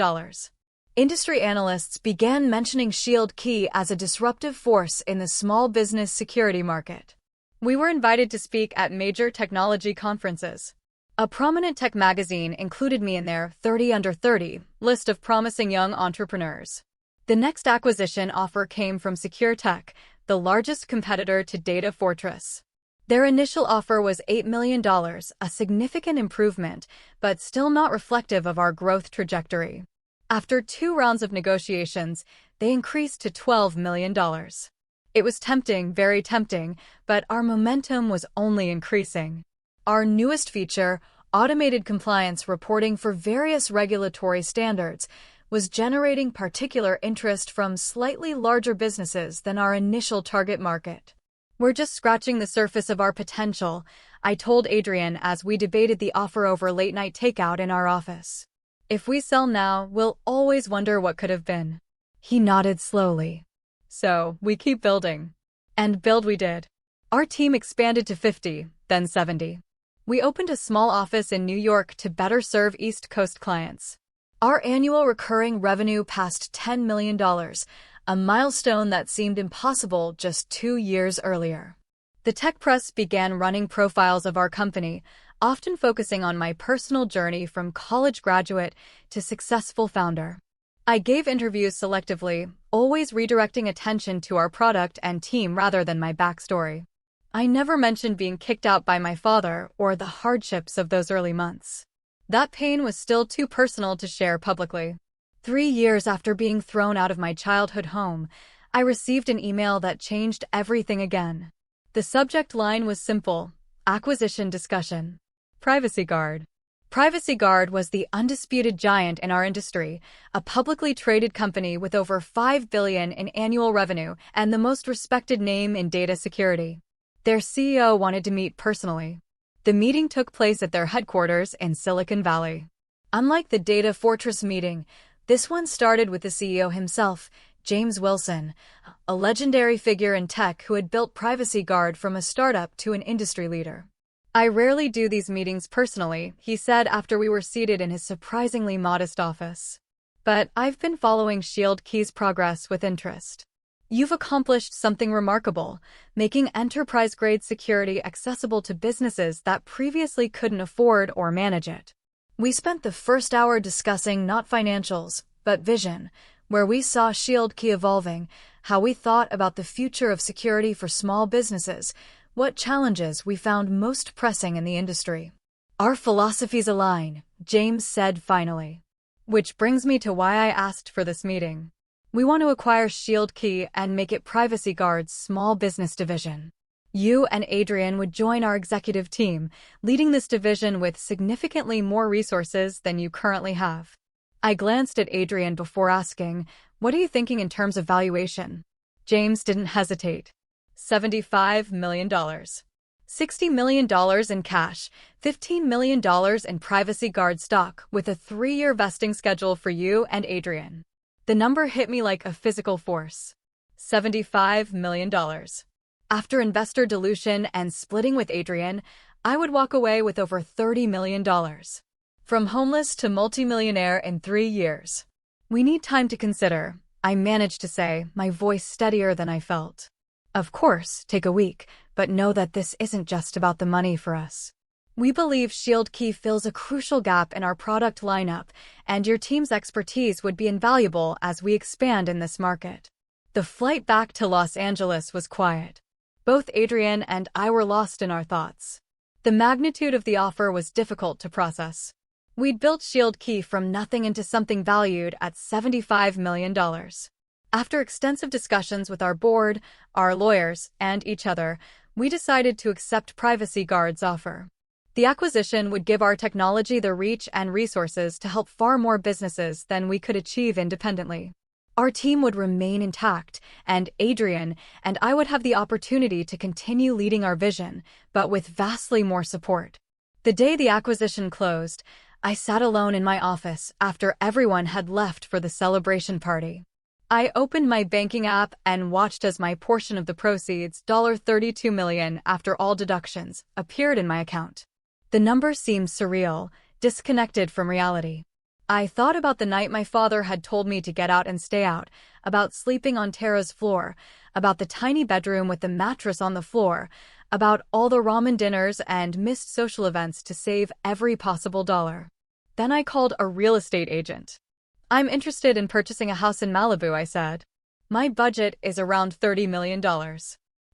Industry analysts began mentioning ShieldKey as a disruptive force in the small business security market. We were invited to speak at major technology conferences. A prominent tech magazine included me in their 30 Under 30 list of promising young entrepreneurs. The next acquisition offer came from SecureTech, the largest competitor to Data Fortress. Their initial offer was $8 million, a significant improvement, but still not reflective of our growth trajectory. After 2 rounds of negotiations, they increased to $12 million. It was tempting, very tempting, but our momentum was only increasing. Our newest feature, automated compliance reporting for various regulatory standards, was generating particular interest from slightly larger businesses than our initial target market. We're just scratching the surface of our potential, I told Adrian as we debated the offer over late-night takeout in our office. If we sell now, we'll always wonder what could have been. He nodded slowly. So, we keep building. And build we did. Our team expanded to 50, then 70. We opened a small office in New York to better serve East Coast clients. Our annual recurring revenue passed $10 million, a milestone that seemed impossible just 2 years earlier. The tech press began running profiles of our company, often focusing on my personal journey from college graduate to successful founder. I gave interviews selectively, always redirecting attention to our product and team rather than my backstory. I never mentioned being kicked out by my father or the hardships of those early months. That pain was still too personal to share publicly. 3 years after being thrown out of my childhood home, I received an email that changed everything again. The subject line was simple: acquisition discussion. Privacy Guard. Privacy Guard was the undisputed giant in our industry, a publicly traded company with over $5 billion in annual revenue and the most respected name in data security. Their CEO wanted to meet personally. The meeting took place at their headquarters in Silicon Valley. Unlike the Data Fortress meeting, this one started with the CEO himself, James Wilson, a legendary figure in tech who had built Privacy Guard from a startup to an industry leader. I rarely do these meetings personally, he said after we were seated in his surprisingly modest office. But I've been following ShieldKey's progress with interest. You've accomplished something remarkable, making enterprise-grade security accessible to businesses that previously couldn't afford or manage it. We spent the first hour discussing not financials, but vision, where we saw ShieldKey evolving, how we thought about the future of security for small businesses, what challenges we found most pressing in the industry. Our philosophies align, James said finally. Which brings me to why I asked for this meeting. We want to acquire ShieldKey and make it Privacy Guard's small business division. You and Adrian would join our executive team, leading this division with significantly more resources than you currently have. I glanced at Adrian before asking, "What are you thinking in terms of valuation?" James didn't hesitate. $75 million. $60 million in cash, $15 million in Privacy Guard stock with a 3-year vesting schedule for you and Adrian. The number hit me like a physical force. $75 million. After investor dilution and splitting with Adrian, I would walk away with over $30 million. From homeless to multimillionaire in 3 years. We need time to consider, I managed to say, my voice steadier than I felt. Of course, take a week, but know that this isn't just about the money for us. We believe ShieldKey fills a crucial gap in our product lineup, and your team's expertise would be invaluable as we expand in this market. The flight back to Los Angeles was quiet. Both Adrian and I were lost in our thoughts. The magnitude of the offer was difficult to process. We'd built Shield Key from nothing into something valued at $75 million. After extensive discussions with our board, our lawyers, and each other, we decided to accept Privacy Guard's offer. The acquisition would give our technology the reach and resources to help far more businesses than we could achieve independently. Our team would remain intact, and Adrian and I would have the opportunity to continue leading our vision, but with vastly more support. The day the acquisition closed, I sat alone in my office after everyone had left for the celebration party. I opened my banking app and watched as my portion of the proceeds, $32 million after all deductions, appeared in my account. The number seemed surreal, disconnected from reality. I thought about the night my father had told me to get out and stay out, about sleeping on Tara's floor, about the tiny bedroom with the mattress on the floor, about all the ramen dinners and missed social events to save every possible dollar. Then I called a real estate agent. "I'm interested in purchasing a house in Malibu," I said. "My budget is around $30 million.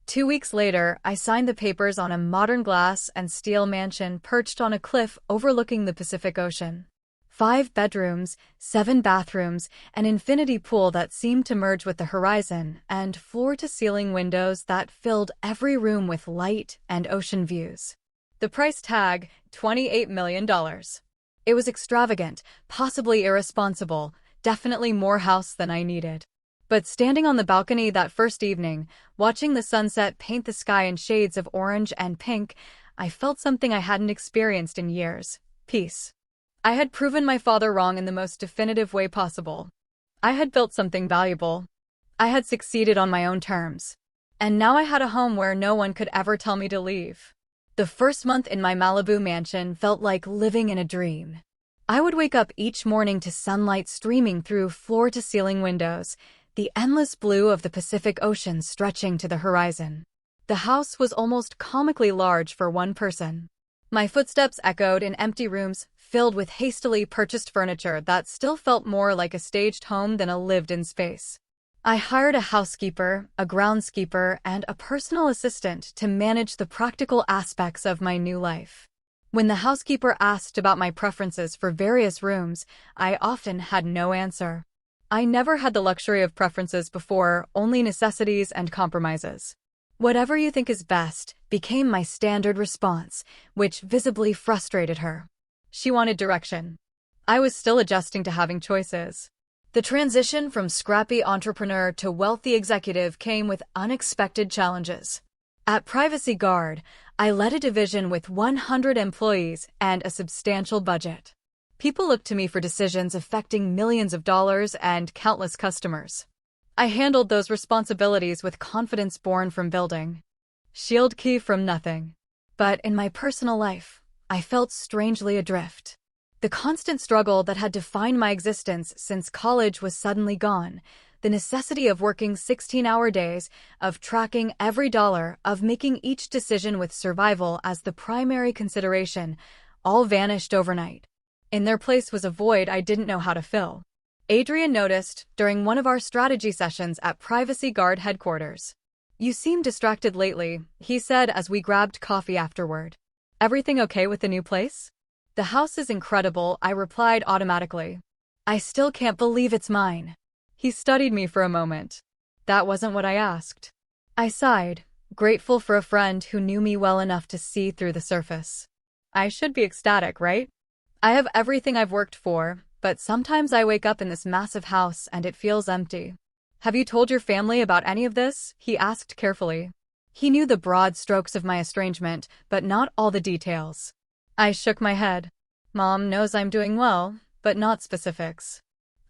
2 weeks later, I signed the papers on a modern glass and steel mansion perched on a cliff overlooking the Pacific Ocean. 5 bedrooms, 7 bathrooms, an infinity pool that seemed to merge with the horizon, and floor-to-ceiling windows that filled every room with light and ocean views. The price tag, $28 million. It was extravagant, possibly irresponsible, definitely more house than I needed. But standing on the balcony that first evening, watching the sunset paint the sky in shades of orange and pink, I felt something I hadn't experienced in years: peace. I had proven my father wrong in the most definitive way possible. I had built something valuable. I had succeeded on my own terms. And now I had a home where no one could ever tell me to leave. The first month in my Malibu mansion felt like living in a dream. I would wake up each morning to sunlight streaming through floor-to-ceiling windows, the endless blue of the Pacific Ocean stretching to the horizon. The house was almost comically large for one person. My footsteps echoed in empty rooms filled with hastily purchased furniture that still felt more like a staged home than a lived-in space. I hired a housekeeper, a groundskeeper, and a personal assistant to manage the practical aspects of my new life. When the housekeeper asked about my preferences for various rooms, I often had no answer. I never had the luxury of preferences before, only necessities and compromises. "Whatever you think is best" became my standard response, which visibly frustrated her. She wanted direction. I was still adjusting to having choices. The transition from scrappy entrepreneur to wealthy executive came with unexpected challenges. At Privacy Guard, I led a division with 100 employees and a substantial budget. People looked to me for decisions affecting millions of dollars and countless customers. I handled those responsibilities with confidence born from building Shield Key from nothing. But in my personal life, I felt strangely adrift. The constant struggle that had defined my existence since college was suddenly gone. The necessity of working 16-hour days, of tracking every dollar, of making each decision with survival as the primary consideration, all vanished overnight. In their place was a void I didn't know how to fill. Adrian noticed during one of our strategy sessions at Privacy Guard headquarters. "You seem distracted lately," he said as we grabbed coffee afterward. "Everything okay with the new place?" "The house is incredible," I replied automatically. "I still can't believe it's mine." He studied me for a moment. "That wasn't what I asked." I sighed, grateful for a friend who knew me well enough to see through the surface. "I should be ecstatic, right? I have everything I've worked for, but sometimes I wake up in this massive house and it feels empty." "Have you told your family about any of this?" he asked carefully. He knew the broad strokes of my estrangement, but not all the details. I shook my head. "Mom knows I'm doing well, but not specifics."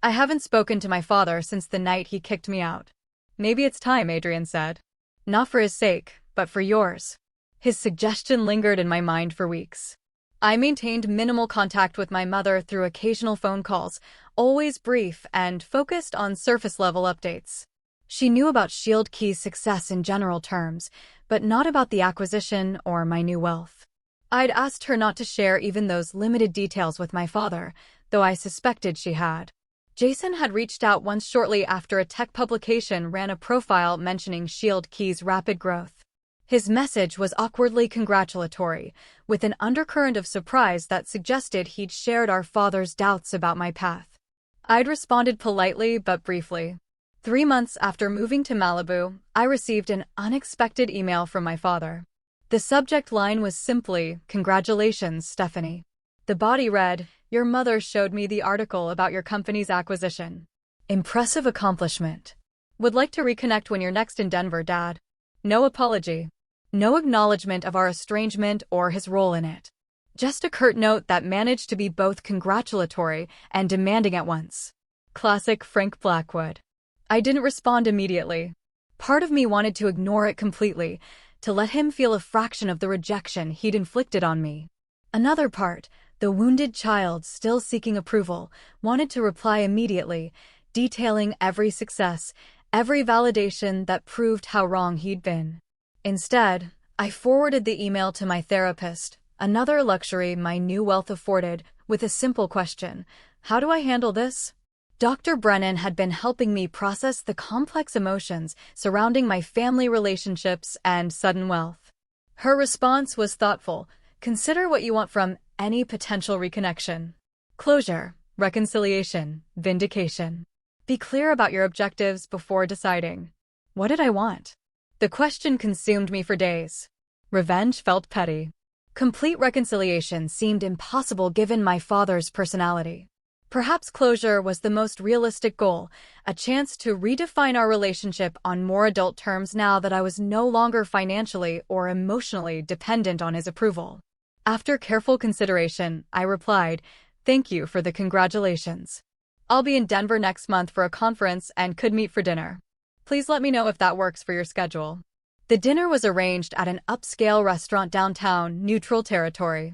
"I haven't spoken to my father since the night he kicked me out." "Maybe it's time," Adrian said. "Not for his sake, but for yours." His suggestion lingered in my mind for weeks. I maintained minimal contact with my mother through occasional phone calls, always brief and focused on surface-level updates. She knew about Shield Key's success in general terms, but not about the acquisition or my new wealth. I'd asked her not to share even those limited details with my father, though I suspected she had. Jason had reached out once shortly after a tech publication ran a profile mentioning Shield Key's rapid growth. His message was awkwardly congratulatory, with an undercurrent of surprise that suggested he'd shared our father's doubts about my path. I'd responded politely but briefly. 3 months after moving to Malibu, I received an unexpected email from my father. The subject line was simply, "Congratulations, Stephanie." The body read, "Your mother showed me the article about your company's acquisition. Impressive accomplishment. Would like to reconnect when you're next in Denver, Dad." No apology. No acknowledgement of our estrangement or his role in it. Just a curt note that managed to be both congratulatory and demanding at once. Classic Frank Blackwood. I didn't respond immediately. Part of me wanted to ignore it completely, to let him feel a fraction of the rejection he'd inflicted on me. Another part, the wounded child still seeking approval, wanted to reply immediately, detailing every success, every validation that proved how wrong he'd been. Instead, I forwarded the email to my therapist, another luxury my new wealth afforded, with a simple question: how do I handle this? Dr. Brennan had been helping me process the complex emotions surrounding my family relationships and sudden wealth. Her response was thoughtful. Consider what you want from any potential reconnection. Closure, reconciliation, vindication. Be clear about your objectives before deciding. What did I want? The question consumed me for days. Revenge felt petty. Complete reconciliation seemed impossible given my father's personality. Perhaps closure was the most realistic goal, a chance to redefine our relationship on more adult terms now that I was no longer financially or emotionally dependent on his approval. After careful consideration, I replied, "Thank you for the congratulations. I'll be in Denver next month for a conference and could meet for dinner. Please let me know if that works for your schedule." The dinner was arranged at an upscale restaurant downtown, neutral territory.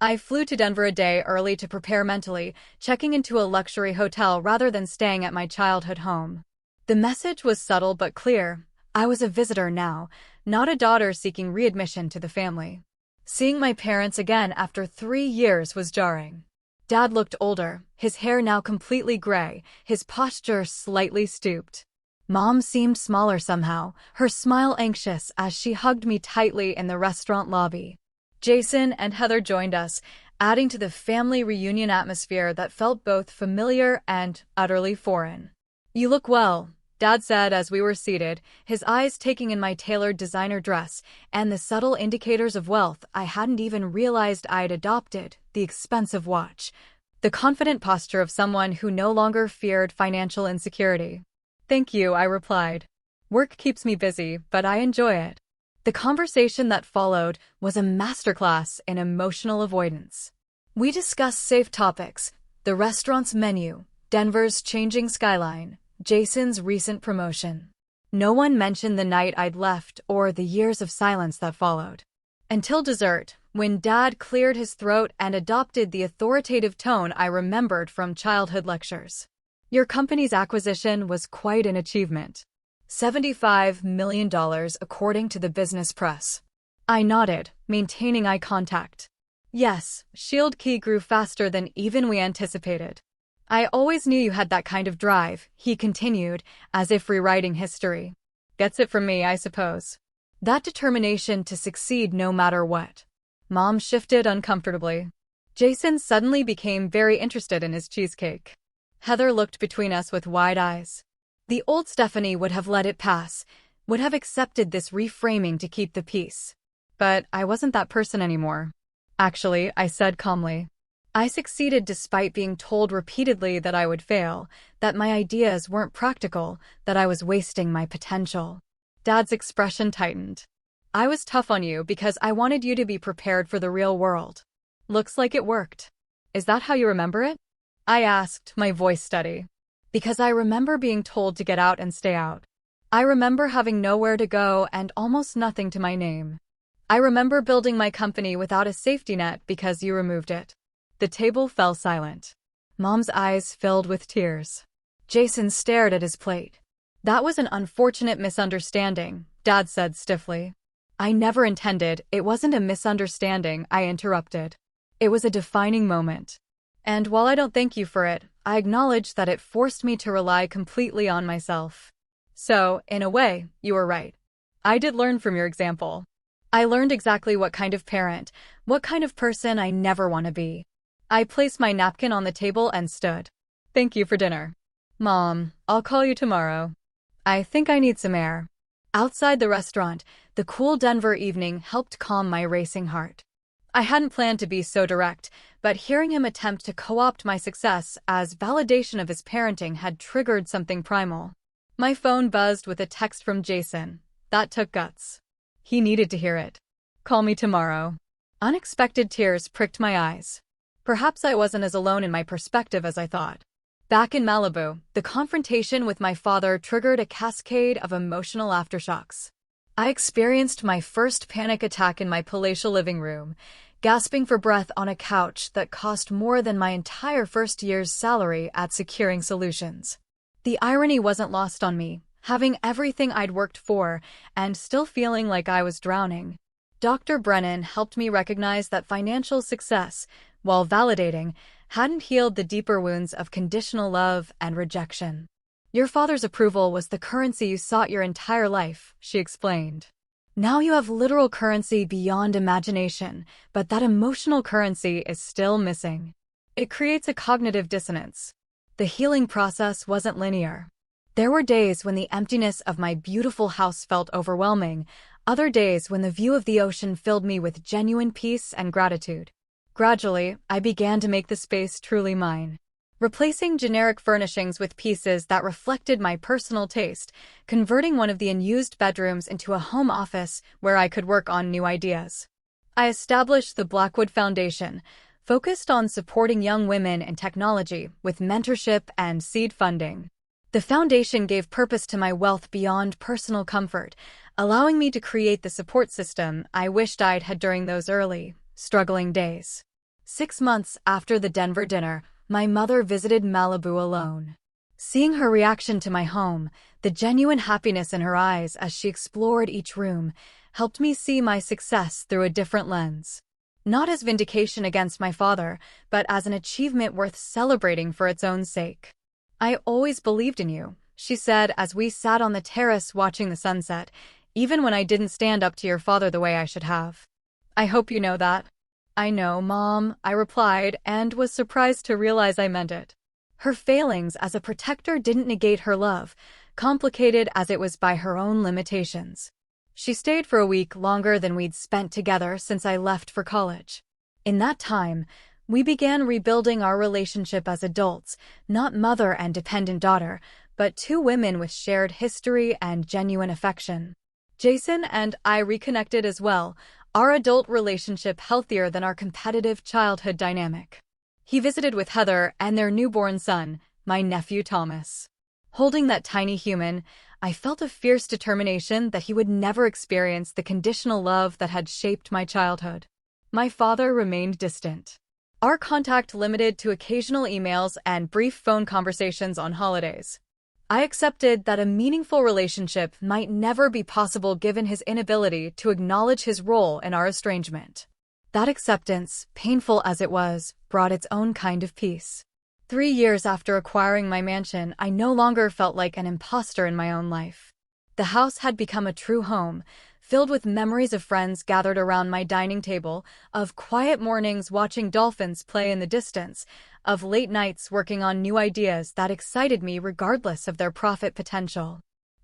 I flew to Denver a day early to prepare mentally, checking into a luxury hotel rather than staying at my childhood home. The message was subtle but clear. I was a visitor now, not a daughter seeking readmission to the family. Seeing my parents again after 3 years was jarring. Dad looked older, his hair now completely gray, his posture slightly stooped. Mom seemed smaller somehow, her smile anxious as she hugged me tightly in the restaurant lobby. Jason and Heather joined us, adding to the family reunion atmosphere that felt both familiar and utterly foreign. "You look well," Dad said as we were seated, his eyes taking in my tailored designer dress and the subtle indicators of wealth I hadn't even realized I'd adopted, the expensive watch, the confident posture of someone who no longer feared financial insecurity. "Thank you," I replied. "Work keeps me busy, but I enjoy it." The conversation that followed was a masterclass in emotional avoidance. We discussed safe topics: the restaurant's menu, Denver's changing skyline, Jason's recent promotion. No one mentioned the night I'd left or the years of silence that followed. Until dessert, when Dad cleared his throat and adopted the authoritative tone I remembered from childhood lectures. "Your company's acquisition was quite an achievement. $75 million according to the business press." I nodded, maintaining eye contact. "Yes, Shield Key grew faster than even we anticipated." "I always knew you had that kind of drive," he continued, as if rewriting history. "Gets it from me, I suppose. That determination to succeed no matter what." Mom shifted uncomfortably. Jason suddenly became very interested in his cheesecake. Heather looked between us with wide eyes. The old Stephanie would have let it pass, would have accepted this reframing to keep the peace. But I wasn't that person anymore. "Actually," I said calmly, "I succeeded despite being told repeatedly that I would fail, that my ideas weren't practical, that I was wasting my potential." Dad's expression tightened. "I was tough on you because I wanted you to be prepared for the real world. Looks like it worked. Is that how you remember it?" I asked, my voice steady. "Because I remember being told to get out and stay out. I remember having nowhere to go and almost nothing to my name. I remember building my company without a safety net because you removed it." The table fell silent. Mom's eyes filled with tears. Jason stared at his plate. "That was an unfortunate misunderstanding," Dad said stiffly. "I never intended, it wasn't a misunderstanding," I interrupted. "It was a defining moment. And while I don't thank you for it, I acknowledge that it forced me to rely completely on myself. So, in a way, you were right. I did learn from your example." I learned exactly what kind of parent, what kind of person I never want to be. I placed my napkin on the table and stood. Thank you for dinner. Mom, I'll call you tomorrow. I think I need some air. Outside the restaurant, the cool Denver evening helped calm my racing heart. I hadn't planned to be so direct, but hearing him attempt to co-opt my success as validation of his parenting had triggered something primal. My phone buzzed with a text from Jason. That took guts. He needed to hear it. Call me tomorrow. Unexpected tears pricked my eyes. Perhaps I wasn't as alone in my perspective as I thought. Back in Malibu, the confrontation with my father triggered a cascade of emotional aftershocks. I experienced my first panic attack in my palatial living room, gasping for breath on a couch that cost more than my entire first year's salary at Securing Solutions. The irony wasn't lost on me, having everything I'd worked for and still feeling like I was drowning. Dr. Brennan helped me recognize that financial success, while validating, hadn't healed the deeper wounds of conditional love and rejection. Your father's approval was the currency you sought your entire life, she explained. Now you have literal currency beyond imagination, but that emotional currency is still missing. It creates a cognitive dissonance. The healing process wasn't linear. There were days when the emptiness of my beautiful house felt overwhelming, other days when the view of the ocean filled me with genuine peace and gratitude. Gradually, I began to make the space truly mine. Replacing generic furnishings with pieces that reflected my personal taste, converting one of the unused bedrooms into a home office where I could work on new ideas. I established the Blackwood Foundation, focused on supporting young women in technology with mentorship and seed funding. The foundation gave purpose to my wealth beyond personal comfort, allowing me to create the support system I wished I'd had during those early, struggling days. 6 months after the Denver dinner, my mother visited Malibu alone. Seeing her reaction to my home, the genuine happiness in her eyes as she explored each room, helped me see my success through a different lens. Not as vindication against my father, but as an achievement worth celebrating for its own sake. I always believed in you, she said as we sat on the terrace watching the sunset, even when I didn't stand up to your father the way I should have. I hope you know that. I know, Mom, I replied, and was surprised to realize I meant it. Her failings as a protector didn't negate her love, complicated as it was by her own limitations. She stayed for a week longer than we'd spent together since I left for college. In that time, we began rebuilding our relationship as adults, not mother and dependent daughter, but two women with shared history and genuine affection. Jason and I reconnected as well, our adult relationship healthier than our competitive childhood dynamic. He visited with Heather and their newborn son, my nephew Thomas. Holding that tiny human, I felt a fierce determination that he would never experience the conditional love that had shaped my childhood. My father remained distant. Our contact limited to occasional emails and brief phone conversations on holidays. I accepted that a meaningful relationship might never be possible given his inability to acknowledge his role in our estrangement. That acceptance, painful as it was, brought its own kind of peace. 3 years after acquiring my mansion, I no longer felt like an imposter in my own life. The house had become a true home, filled with memories of friends gathered around my dining table, of quiet mornings watching dolphins play in the distance, of late nights working on new ideas that excited me regardless of their profit potential.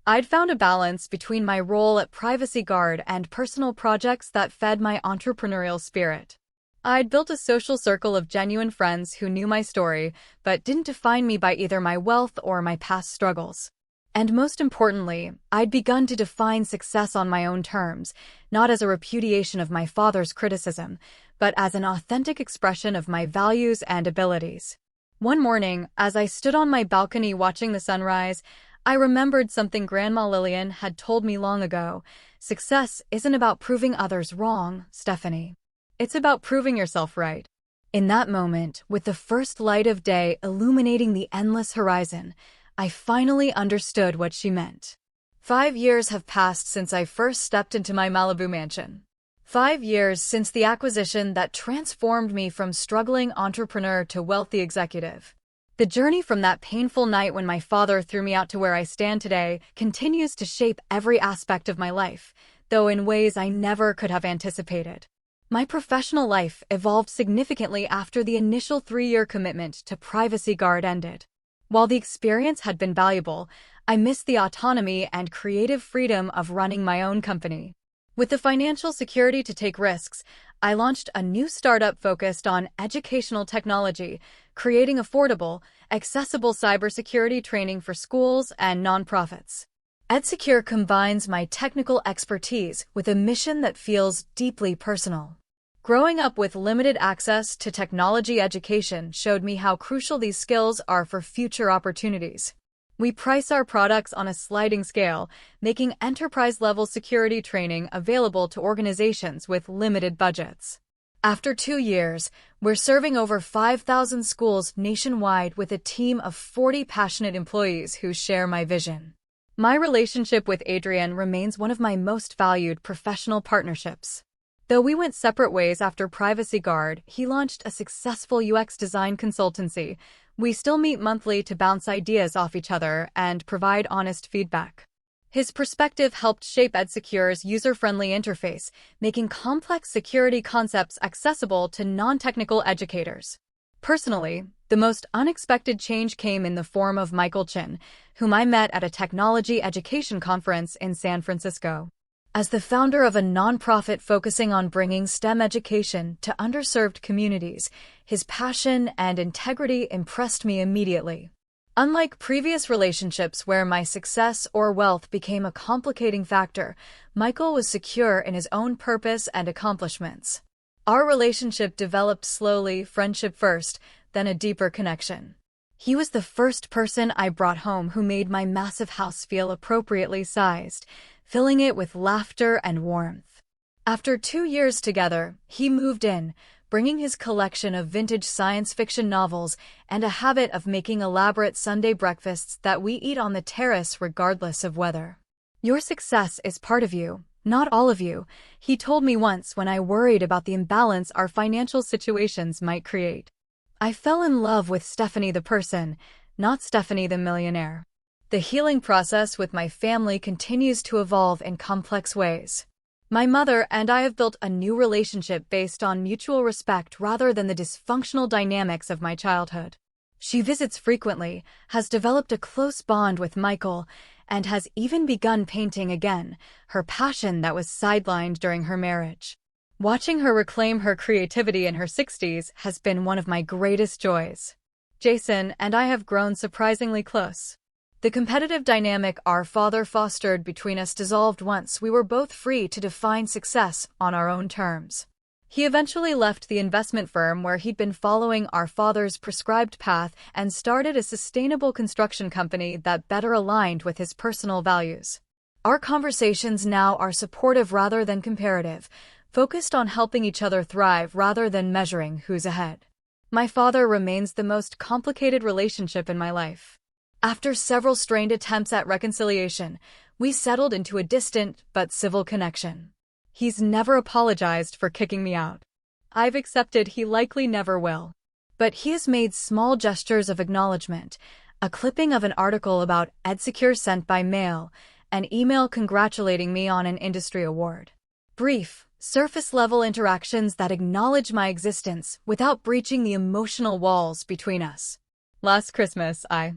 I'd found a balance between my role at privacy guard and personal projects that fed my entrepreneurial spirit. I'd built a social circle of genuine friends who knew my story, but didn't define me by either my wealth or my past struggles. And most importantly, I'd begun to define success on my own terms, not as a repudiation of my father's criticism, but as an authentic expression of my values and abilities. One morning, as I stood on my balcony watching the sunrise, I remembered something Grandma Lillian had told me long ago. Success isn't about proving others wrong, Stephanie. It's about proving yourself right. In that moment, with the first light of day illuminating the endless horizon, I finally understood what she meant. 5 years have passed since I first stepped into my Malibu mansion. 5 years since the acquisition that transformed me from struggling entrepreneur to wealthy executive. The journey from that painful night when my father threw me out to where I stand today continues to shape every aspect of my life, though in ways I never could have anticipated. My professional life evolved significantly after the initial 3-year commitment to Privacy Guard ended. While the experience had been valuable, I missed the autonomy and creative freedom of running my own company. With the financial security to take risks, I launched a new startup focused on educational technology, creating affordable, accessible cybersecurity training for schools and nonprofits. EdSecure combines my technical expertise with a mission that feels deeply personal. Growing up with limited access to technology education showed me how crucial these skills are for future opportunities. We price our products on a sliding scale, making enterprise-level security training available to organizations with limited budgets. After 2 years, we're serving over 5,000 schools nationwide with a team of 40 passionate employees who share my vision. My relationship with Adrian remains one of my most valued professional partnerships. Though we went separate ways after Privacy Guard, he launched a successful UX design consultancy. We still meet monthly to bounce ideas off each other and provide honest feedback. His perspective helped shape EdSecure's user-friendly interface, making complex security concepts accessible to non-technical educators. Personally, the most unexpected change came in the form of Michael Chin, whom I met at a technology education conference in San Francisco. As the founder of a nonprofit focusing on bringing STEM education to underserved communities, his passion and integrity impressed me immediately. Unlike previous relationships where my success or wealth became a complicating factor, Michael was secure in his own purpose and accomplishments. Our relationship developed slowly, friendship first, then a deeper connection. He was the first person I brought home who made my massive house feel appropriately sized, filling it with laughter and warmth. After 2 years together, he moved in, bringing his collection of vintage science fiction novels and a habit of making elaborate Sunday breakfasts that we eat on the terrace regardless of weather. "Your success is part of you, not all of you," he told me once when I worried about the imbalance our financial situations might create. I fell in love with Stephanie the person, not Stephanie the millionaire. The healing process with my family continues to evolve in complex ways. My mother and I have built a new relationship based on mutual respect rather than the dysfunctional dynamics of my childhood. She visits frequently, has developed a close bond with Michael, and has even begun painting again, her passion that was sidelined during her marriage. Watching her reclaim her creativity in her 60s has been one of my greatest joys. Jason and I have grown surprisingly close. The competitive dynamic our father fostered between us dissolved once we were both free to define success on our own terms. He eventually left the investment firm where he'd been following our father's prescribed path and started a sustainable construction company that better aligned with his personal values. Our conversations now are supportive rather than comparative, focused on helping each other thrive rather than measuring who's ahead. My father remains the most complicated relationship in my life. After several strained attempts at reconciliation, we settled into a distant but civil connection. He's never apologized for kicking me out. I've accepted he likely never will. But he has made small gestures of acknowledgement, a clipping of an article about EdSecure sent by mail, an email congratulating me on an industry award. Brief, surface-level interactions that acknowledge my existence without breaching the emotional walls between us. Last Christmas, I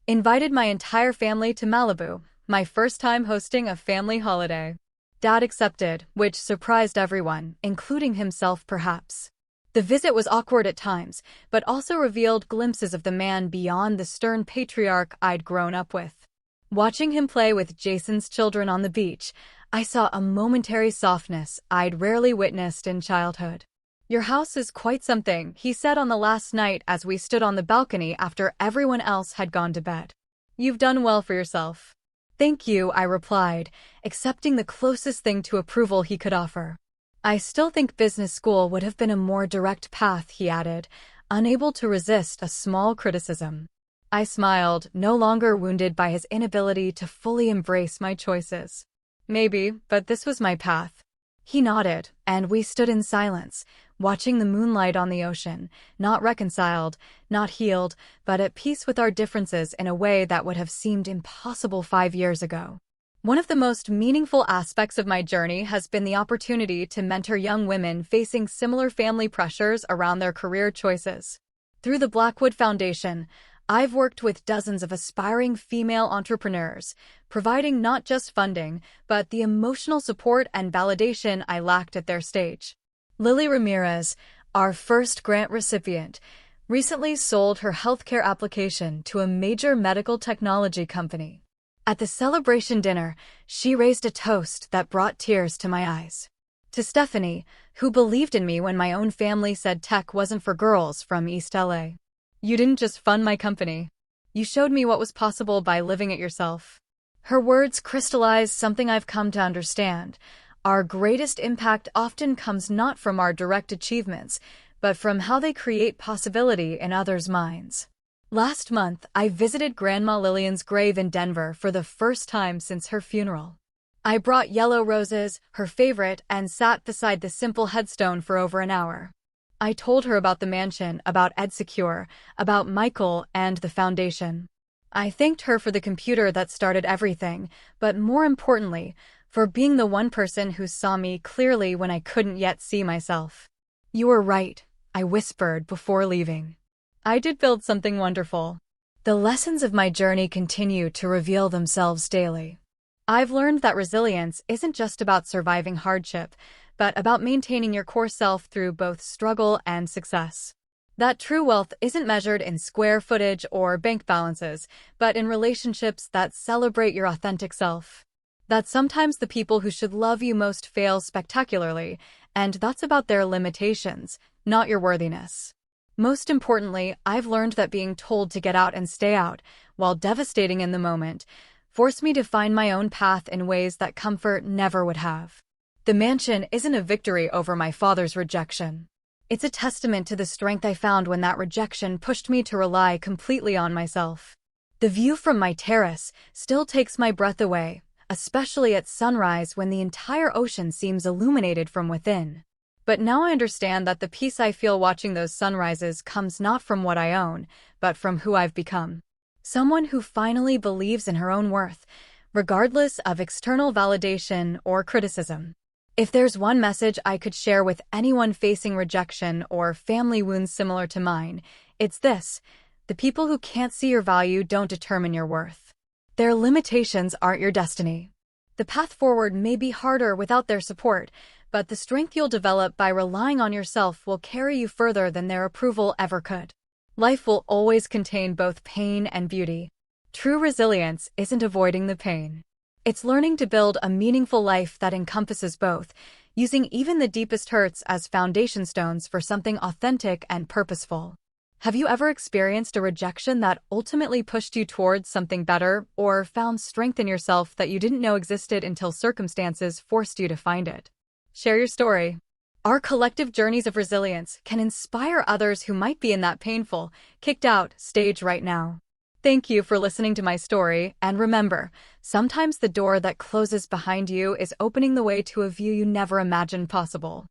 invited my entire family to Malibu, my first time hosting a family holiday. Dad accepted, which surprised everyone, including himself perhaps. The visit was awkward at times, but also revealed glimpses of the man beyond the stern patriarch I'd grown up with. Watching him play with Jason's children on the beach, I saw a momentary softness I'd rarely witnessed in childhood. "Your house is quite something," he said on the last night as we stood on the balcony after everyone else had gone to bed. "You've done well for yourself." "Thank you," I replied, accepting the closest thing to approval he could offer. "I still think business school would have been a more direct path," he added, unable to resist a small criticism. I smiled, no longer wounded by his inability to fully embrace my choices. "Maybe, but this was my path." He nodded, and we stood in silence, watching the moonlight on the ocean, not reconciled, not healed, but at peace with our differences in a way that would have seemed impossible 5 years ago. One of the most meaningful aspects of my journey has been the opportunity to mentor young women facing similar family pressures around their career choices. Through the Blackwood Foundation, I've worked with dozens of aspiring female entrepreneurs, providing not just funding, but the emotional support and validation I lacked at their stage. Lily Ramirez, our first grant recipient, recently sold her healthcare application to a major medical technology company. At the celebration dinner, she raised a toast that brought tears to my eyes. To Stephanie, who believed in me when my own family said tech wasn't for girls from East LA. You didn't just fund my company. You showed me what was possible by living it yourself. Her words crystallized something I've come to understand. Our greatest impact often comes not from our direct achievements, but from how they create possibility in others' minds. Last month, I visited Grandma Lillian's grave in Denver for the first time since her funeral. I brought yellow roses, her favorite, and sat beside the simple headstone for over an hour. I told her about the mansion, about EdSecure, about Michael, and the foundation. I thanked her for the computer that started everything, but more importantly, for being the one person who saw me clearly when I couldn't yet see myself. You were right, I whispered before leaving. I did build something wonderful. The lessons of my journey continue to reveal themselves daily. I've learned that resilience isn't just about surviving hardship, but about maintaining your core self through both struggle and success. That true wealth isn't measured in square footage or bank balances, but in relationships that celebrate your authentic self. That sometimes the people who should love you most fail spectacularly, and that's about their limitations, not your worthiness. Most importantly, I've learned that being told to get out and stay out, while devastating in the moment, forced me to find my own path in ways that comfort never would have. The mansion isn't a victory over my father's rejection. It's a testament to the strength I found when that rejection pushed me to rely completely on myself. The view from my terrace still takes my breath away, especially at sunrise when the entire ocean seems illuminated from within. But now I understand that the peace I feel watching those sunrises comes not from what I own, but from who I've become. Someone who finally believes in her own worth, regardless of external validation or criticism. If there's one message I could share with anyone facing rejection or family wounds similar to mine, it's this: the people who can't see your value don't determine your worth. Their limitations aren't your destiny. The path forward may be harder without their support, but the strength you'll develop by relying on yourself will carry you further than their approval ever could. Life will always contain both pain and beauty. True resilience isn't avoiding the pain. It's learning to build a meaningful life that encompasses both, using even the deepest hurts as foundation stones for something authentic and purposeful. Have you ever experienced a rejection that ultimately pushed you towards something better, or found strength in yourself that you didn't know existed until circumstances forced you to find it? Share your story. Our collective journeys of resilience can inspire others who might be in that painful, kicked out stage right now. Thank you for listening to my story, and remember, sometimes the door that closes behind you is opening the way to a view you never imagined possible.